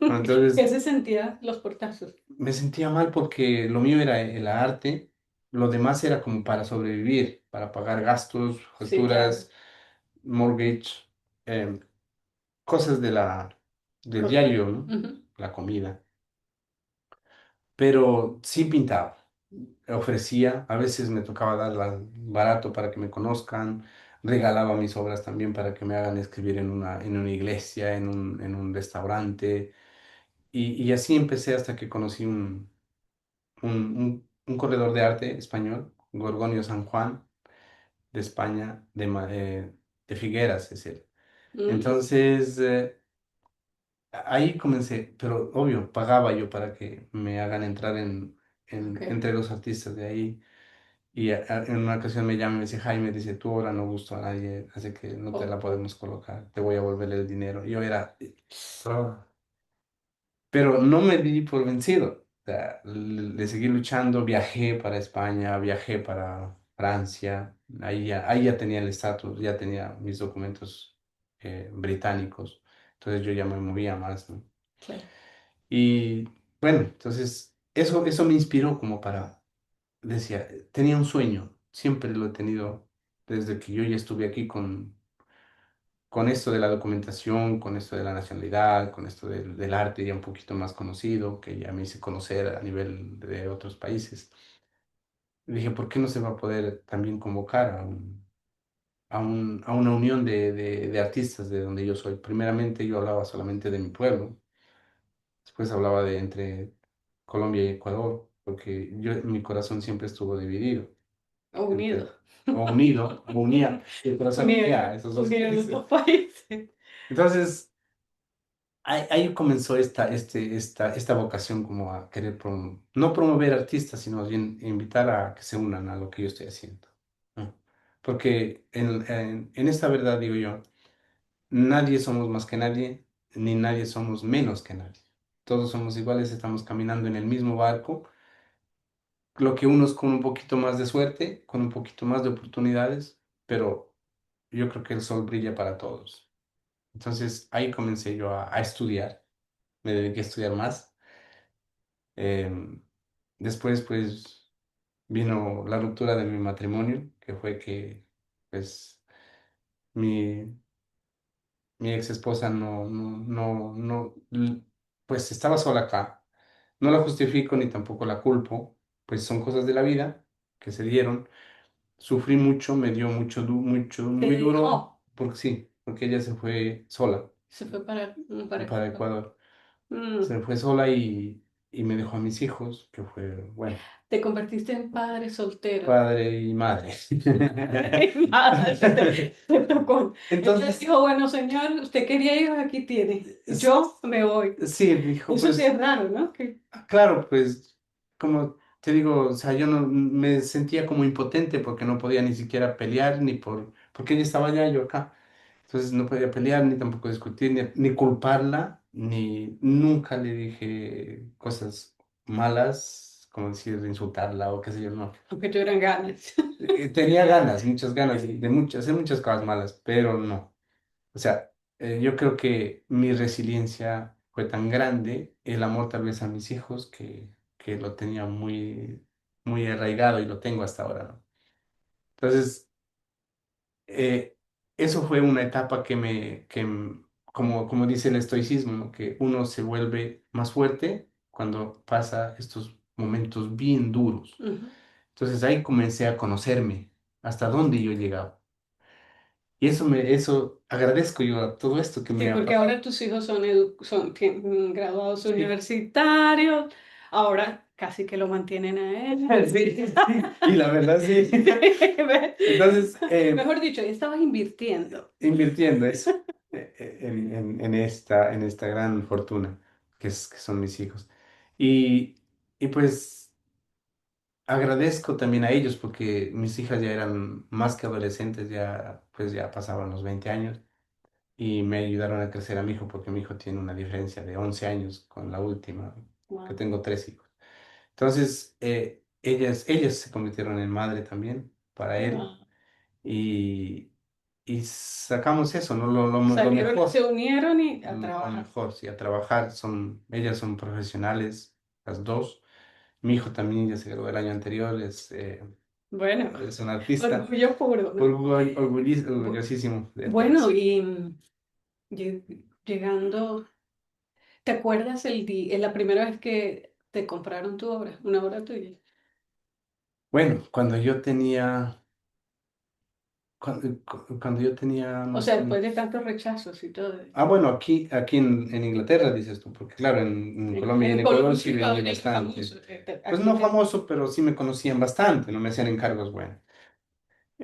¿No? Entonces, ¿Qué se sentía los portazos? me sentía mal porque lo mío era el arte, lo demás era como para sobrevivir, para pagar gastos, Sí, claro. facturas, mortgage, em, cosas del Cos- diario, ¿no? Ujú. La comida. Pero sí pintaba, ofrecía, a veces me tocaba darla barato para que me conozcan, regalaba mis obras también para que me hagan escribir en una iglesia, en un restaurante. Y así empecé hasta que conocí un corredor de arte español, Gorgonio San Juan, de España, de Figueras es él. Mm, Entonces, ahí comencé, pero obvio, pagaba yo para que me hagan entrar ok. entre los artistas de ahí. Y en una ocasión me llama y me dice, Jaime, dice, tu obra no gustó a nadie, así que no te Oh, la podemos colocar, te voy a volver el dinero. Y yo era, "Ah". Pero no me di por vencido. O sea, le seguí luchando, viajé para España, viajé para Francia, ahí ya tenía el estatus, ya tenía mis documentos británicos, entonces yo ya me movía más, ¿no? claro. Y bueno, entonces eso me inspiró como para, decía, tenía un sueño, siempre lo he tenido desde que yo ya estuve aquí con esto de la documentación, con esto de la nacionalidad, con esto del arte ya un poquito más conocido, que ya me hice conocer a nivel de otros países. Y dije, ¿por qué no se va a poder también convocar a una unión de artistas de donde yo soy? Primeramente yo hablaba solamente de mi pueblo, después hablaba de entre Colombia y Ecuador, porque mi corazón siempre estuvo dividido, Unido. entre, o unido, o unía, el corazón Unido, unía a esos dos unido los países. dos países. Entonces, ahí comenzó esta vocación como a querer no promover artistas, sino bien invitar a que se unan a lo que yo estoy haciendo, ¿no? Porque en esta verdad, digo yo, nadie somos más que nadie, ni nadie somos menos que nadie. Todos somos iguales, estamos caminando en el mismo barco, lo que unos con un poquito más de suerte, con un poquito más de oportunidades, pero yo creo que el sol brilla para todos. Entonces ahí comencé yo a estudiar, me dediqué a estudiar más. Em, Después, pues, vino la ruptura de mi matrimonio, que fue que, pues, mi, mi ex esposa pues, estaba sola acá. No la justifico ni tampoco la culpo, pues son cosas de la vida que se dieron. Sufrí mucho, me dio mucho, Te muy duro, dejó. porque sí, porque ella se fue sola Se fue para para Ecuador. Ecuador. Mm. Se fue sola y me dejó a mis hijos, que fue, bueno, Te convertiste en padre soltero. padre y madre. Y nada, te tocó. Ella Entonces, dijo, bueno, señor, usted quería hijos, aquí tiene. s- Yo me voy. sí, dijo, Eso sí pues, es raro, ¿no? claro, pues, como te digo, o sea, yo no me sentía como impotente porque no podía ni siquiera pelear, porque ella estaba allá y yo acá. Entonces no podía pelear, ni tampoco discutir, ni culparla, ni nunca le dije cosas malas, como decir, insultarla o qué sé yo, no. Aunque tuvieran ganas. Tenía ganas, muchas ganas hacer muchas cosas malas, pero no. O sea, yo creo que mi resiliencia fue tan grande, el amor tal vez a mis hijos, que lo tenía muy, muy arraigado y lo tengo hasta ahora, ¿no? Entonces, eh, eso fue una etapa como dice el estoicismo, ¿no? Que uno se vuelve más fuerte cuando pasa estos momentos bien duros. Ujú. Entonces ahí comencé a conocerme, hasta dónde yo llegaba. Y eso agradezco yo a todo esto que Sí, me ha porque pasado. ahora tus hijos son graduados Sí. universitarios, ahora casi que lo mantienen a él. Sí, sí, y la verdad sí. ¿Ves? Entonces, Mejor dicho, estabas invirtiendo. invirtiendo eso en esta gran fortuna que son mis hijos. Y pues agradezco también a ellos porque mis hijas ya eran más que adolescentes, ya pues ya pasaban los 20 años y me ayudaron a crecer a mi hijo porque mi hijo tiene una diferencia de 11 años con la última, que Wow. tengo 3 hijos. Entonces, ellas se convirtieron en madre también para él Wow. y, y sacamos eso, ¿no? Lo Salieron, se mejor, unieron y a lo trabajar. mejor, sí, a trabajar. Ellas son profesionales, las dos. Mi hijo también ya se graduó el año anterior, Bueno, es un artista. orgullo puro, ¿no? Bu- Orgullosísimo de todo Bueno, eso. y llegando, ¿te acuerdas la primera vez que te compraron tu obra, una obra tuya? Bueno, cuando yo tenía O más sea, o después de menos. tantos rechazos y todo. Bueno, aquí en Inglaterra dices tú, porque claro, en Colombia y en En Ecuador Colombia, sí vendí Colombia es famoso. bastante. Pues Aquí no te... famoso, pero sí me conocían bastante, no me hacían encargos buenos.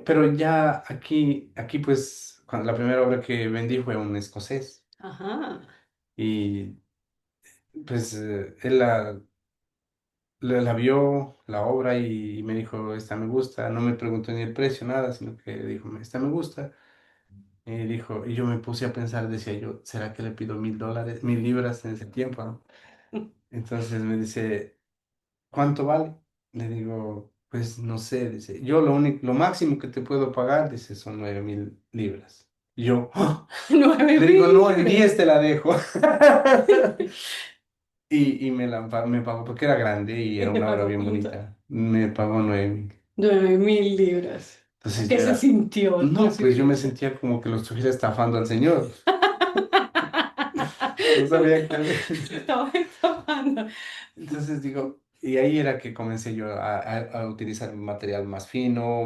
Pero ya aquí pues, la primera obra que vendí fue un escocés. Ajá. Y pues él la vio, la obra, y me dijo, esta me gusta. No me preguntó ni el precio, nada, sino que dijo, esta me gusta. Y dijo, y yo me puse a pensar, decía yo, ¿será que le pido $1,000, 1,000 libras en ese tiempo, ¿no? Entonces me dice, ¿cuánto vale? Le digo, pues no sé, dice, yo lo máximo que te puedo pagar, dice, son 9,000 libras. Y yo, ¡ah! Nueve Le digo, mil no, en libras. 10 te la dejo. Y me pagó porque era grande y ¿Y era te una obra pagó bien cuánto? bonita. Me pagó 9,000. 9.000 libras. Entonces yo ¿Qué se era, sintió al no, pues yo recibir me eso? sentía como que lo estuviera estafando al señor. No sabía qué hacer. Estaba estafando. Entonces digo, y ahí era que comencé yo a utilizar material más fino,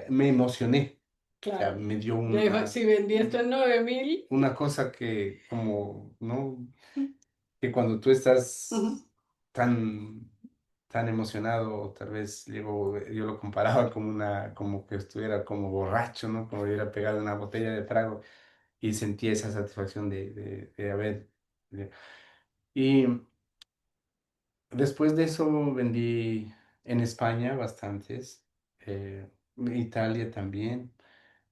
me emocioné. O sea, Claro. me dio Ya dijo, si vendí esto en 9.000. una cosa que como, ¿no? Que cuando tú Ujú. estás tan, tan emocionado, tal vez yo lo comparaba como que estuviera como borracho, ¿no? Como hubiera pegado una botella de trago y sentía esa satisfacción de haber. Y después de eso vendí en España bastantes, Italia también,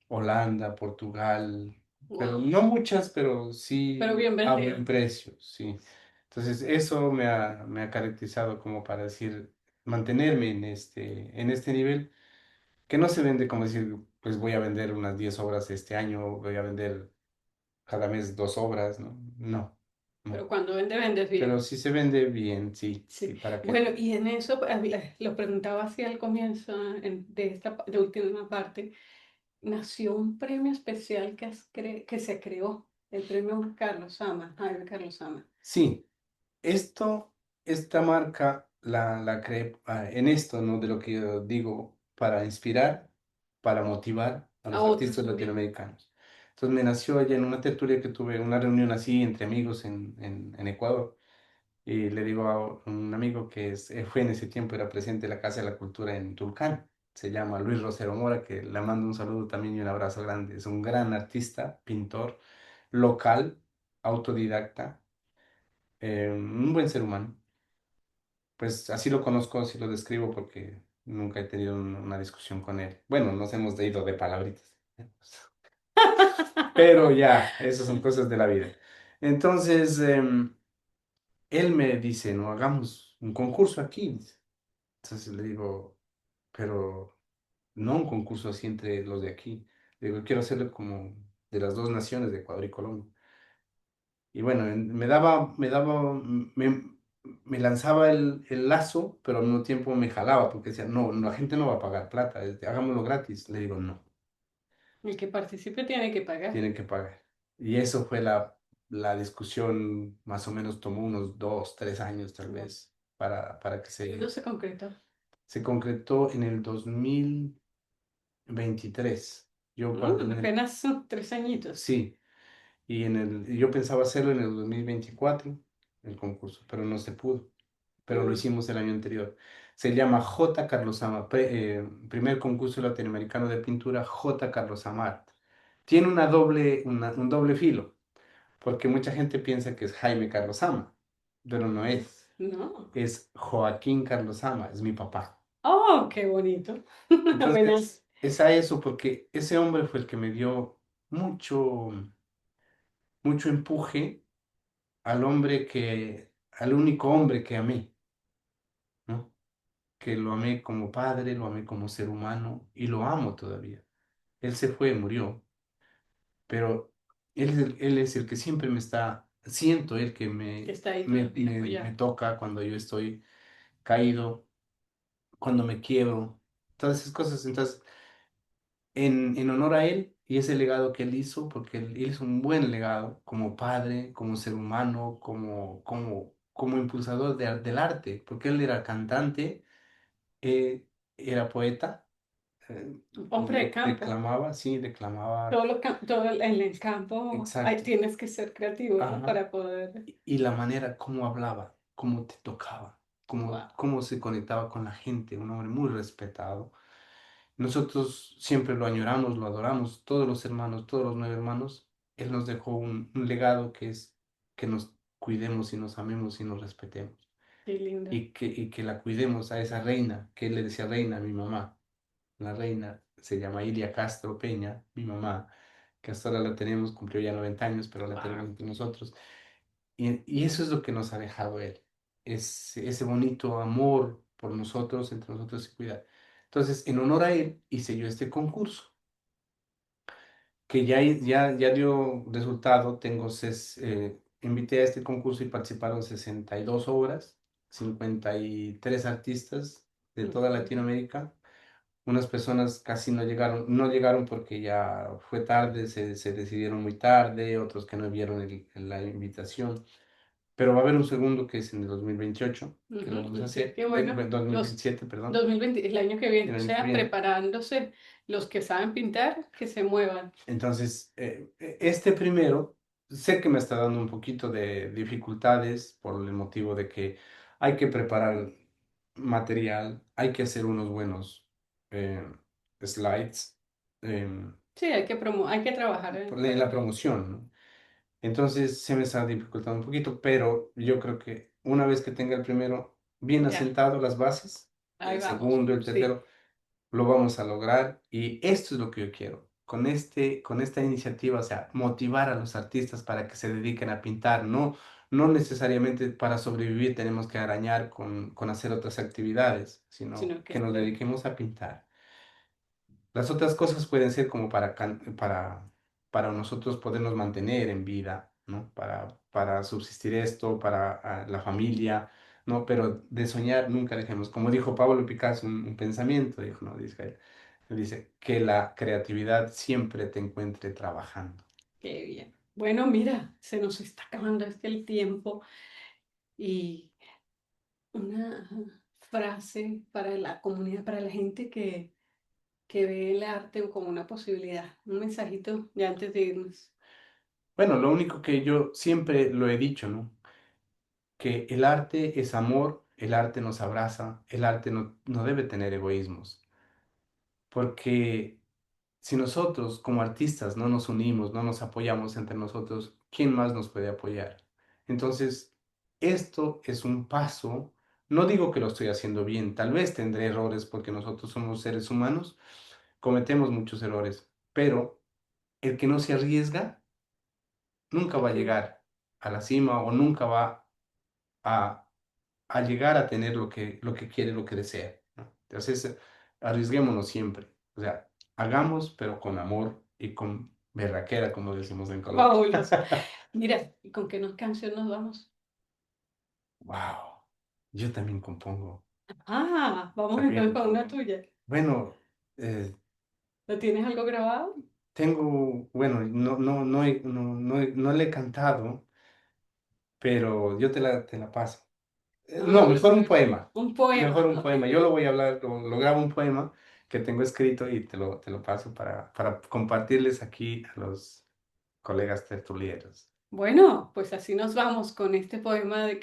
Holanda, Portugal, pero Wow. no muchas, pero Pero sí bien a vendido. buen precio, sí. Entonces eso me ha caracterizado como para decir, mantenerme en este nivel, que no se vende como decir, pues voy a vender unas 10 obras este año, voy a vender cada mes 2 obras, ¿no? No, Pero no. cuando vende, vendes bien. Pero sí se vende bien, sí, sí, Sí. ¿para qué? Bueno, y en eso lo preguntaba así al comienzo de última parte. Nació un premio especial que se creó, el premio Carlos Sama, Jaime Carlos Sama. Sí, esta marca la creé en esto, ¿no? De lo que yo digo, para inspirar, para motivar a A los otros artistas también. latinoamericanos. Entonces me nació allá en una tertulia que tuve, una reunión así entre amigos en Ecuador. Y le digo a un amigo fue en ese tiempo, era presidente de la Casa de la Cultura en Tulcán. Se llama Luis Rosero Mora, que le mando un saludo también y un abrazo grande. Es un gran artista, pintor, local, autodidacta, un buen ser humano. Pues así lo conozco, así lo describo porque nunca he tenido una discusión con él. Bueno, nos hemos ido de palabritas. Pero ya, esas son cosas de la vida. Entonces, él me dice, no, un concurso aquí. Dice. Entonces le digo, pero no un concurso así entre los de aquí. Le digo, quiero hacerlo como de las dos naciones de Ecuador y Colombia. Y bueno, me lanzaba el lazo, pero al mismo tiempo me jalaba porque decía, no, la gente no va a pagar plata, hagámoslo gratis. Le digo, no, El que participe tiene que pagar. tienen que pagar. Y eso fue la discusión, más o menos tomó unos 2, 3 años tal vez para que ¿Cuándo se concretó? se concretó en el 2023. Yo cuando Apenas son 3 añitos. sí, y yo pensaba hacerlo en el 2024 el concurso, pero no se pudo. Pero lo Mm. hicimos el año anterior. Se llama J. Carlos Ama, primer concurso latinoamericano de pintura J. Carlos Amart. Tiene un doble filo, porque mucha gente piensa que es Jaime Carlos Ama, pero no es. No. Es Joaquín Carlos Ama, es mi papá. Oh, qué bonito. Apenas. Entonces, es a eso, porque ese hombre fue el que me dio mucho, mucho empuje al único hombre que amé, ¿no? Que lo amé como padre, lo amé como ser humano y lo amo todavía. Él se fue, murió, pero él es el que siempre siento el que Que está ahí todavía me apoyado. toca cuando yo estoy caído, cuando me quiebro, todas esas cosas. Entonces, en honor a él y ese legado que él hizo, porque él hizo un buen legado como padre, como ser humano, como impulsador del arte, porque él era cantante, eh, era poeta, eh, Hombre de campo. declamaba, sí, declamaba, Todo en el campo ahí exacto, tienes que ser creativo, ¿no? ajá, Para poder. y la manera como hablaba, cómo te tocaba, Wow, cómo se conectaba con la gente, un hombre muy respetado. Nosotros siempre lo añoramos, lo adoramos, todos los hermanos, todos los 9 hermanos. Él nos dejó un legado que es que nos cuidemos y nos amemos y nos respetemos. qué lindo. Y que la cuidemos a esa reina, que él le decía reina a mi mamá. La reina se llama Ilia Castro Peña, mi mamá, que hasta ahora la tenemos, cumplió ya 90 años, pero la tenemos Wow, entre nosotros. Y eso es lo que nos ha dejado él, es ese bonito amor por nosotros, entre nosotros y cuidar. Entonces, en honor a él, hice yo este concurso, que ya dio resultado. Invité a este concurso y participaron 62 obras, 53 artistas de toda Latinoamérica. Unas personas casi no llegaron porque ya fue tarde, se decidieron muy tarde, otros que no vieron la invitación. Pero va a haber un segundo que es en el 2028 que lo vamos a así hacer, que bueno, los 2027, perdón, 2020, el año que viene, el o año que sea, viene. preparándose los que saben pintar, que se muevan. Entonces, este primero, sé que me está dando un poquito de dificultades por el motivo de que hay que preparar material, hay que hacer unos buenos eh, slides, em, Sí, hay que trabajar en la para. promoción, ¿no? Entonces se me está dificultando un poquito, pero yo creo que una vez que tenga el primero bien Ya, asentado las bases, ahí el vamos. segundo, el Sí, tercero, lo vamos a lograr y esto es lo que yo quiero. Con esta iniciativa, o sea, motivar a los artistas para que se dediquen a pintar, no necesariamente para sobrevivir tenemos que arañar con hacer otras actividades, sino sino que que nos esté. dediquemos a pintar. Las otras cosas pueden ser como para nosotros podernos mantener en vida, ¿no? Para subsistir esto, para la familia, ¿no? Pero de soñar nunca dejemos. Como dijo Pablo Picasso, un pensamiento, dijo, ¿no? Él dice que la creatividad siempre te encuentre trabajando. Qué bien. Bueno, mira, se nos está acabando el tiempo y una frase para la comunidad, para la gente que ve el arte como una posibilidad. Un mensajito ya antes de irnos. Bueno, lo único que yo siempre lo he dicho, ¿no? Que el arte es amor, el arte nos abraza, el arte no debe tener egoísmos, porque si nosotros como artistas no nos unimos, no nos apoyamos entre nosotros, ¿quién más nos puede apoyar? Entonces, esto es un paso. No digo que lo estoy haciendo bien, tal vez tendré errores porque nosotros somos seres humanos, cometemos muchos errores, pero el que no se arriesga nunca va a Ujú. llegar a la cima o nunca va a a llegar a tener lo que quiere, lo que desea, ¿no? Entonces, arriesguémonos siempre. O sea, hagamos, pero con amor y con berraquera, como decimos en Colombia. Fabuloso. Mira, ¿y con qué canción nos vamos? Wow, yo también compongo. Vamos También entonces con una compongo. tuya. Bueno, eh, ¿Lo tienes algo grabado? bueno, no le he cantado, pero yo te la paso. No, mejor un poema. Un poema. Mejor un Ok. poema. Yo lo voy a hablar, lo grabo un poema que tengo escrito y te lo paso para compartirles aquí a los colegas tertulieros. Bueno, pues así nos vamos con este poema de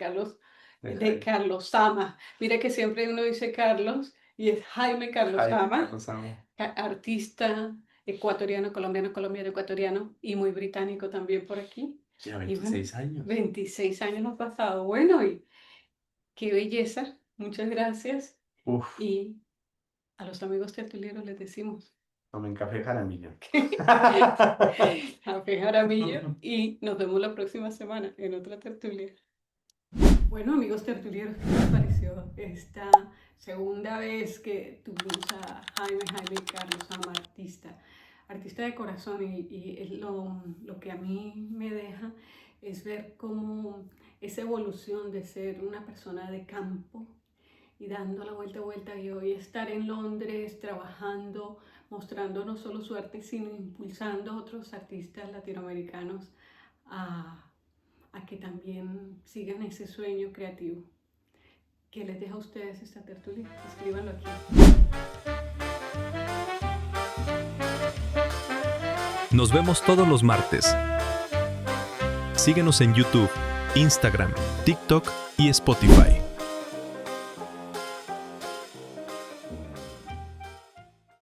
De Carlos Sama. Mira que siempre uno dice Carlos y es Jaime Carlos Jaime Sama, Carlos Amo. artista ecuatoriano, colombiano, ecuatoriano y muy británico también por aquí. Ya Y bueno, 26 años. 26 años han pasado. Bueno, y qué belleza. Muchas gracias. Uf, Y a los amigos tertulieros les decimos tomen café Jaramillo. Café Jaramillo y nos vemos la próxima semana en otra tertulia. Bueno, amigos tertulieros, ¿qué les pareció esta segunda vez que tuvimos a Jaime Carlos Sama, artista de corazón? Y es lo que a mí me deja es ver cómo esa evolución de ser una persona de campo y dando la vuelta y hoy estar en Londres trabajando, mostrando no solo su arte, sino impulsando a otros artistas latinoamericanos a que también sigan ese sueño creativo. ¿Qué les deja a ustedes esta tertulia? Escríbanlo aquí. Nos vemos todos los martes. Síguenos en YouTube, Instagram, TikTok y Spotify.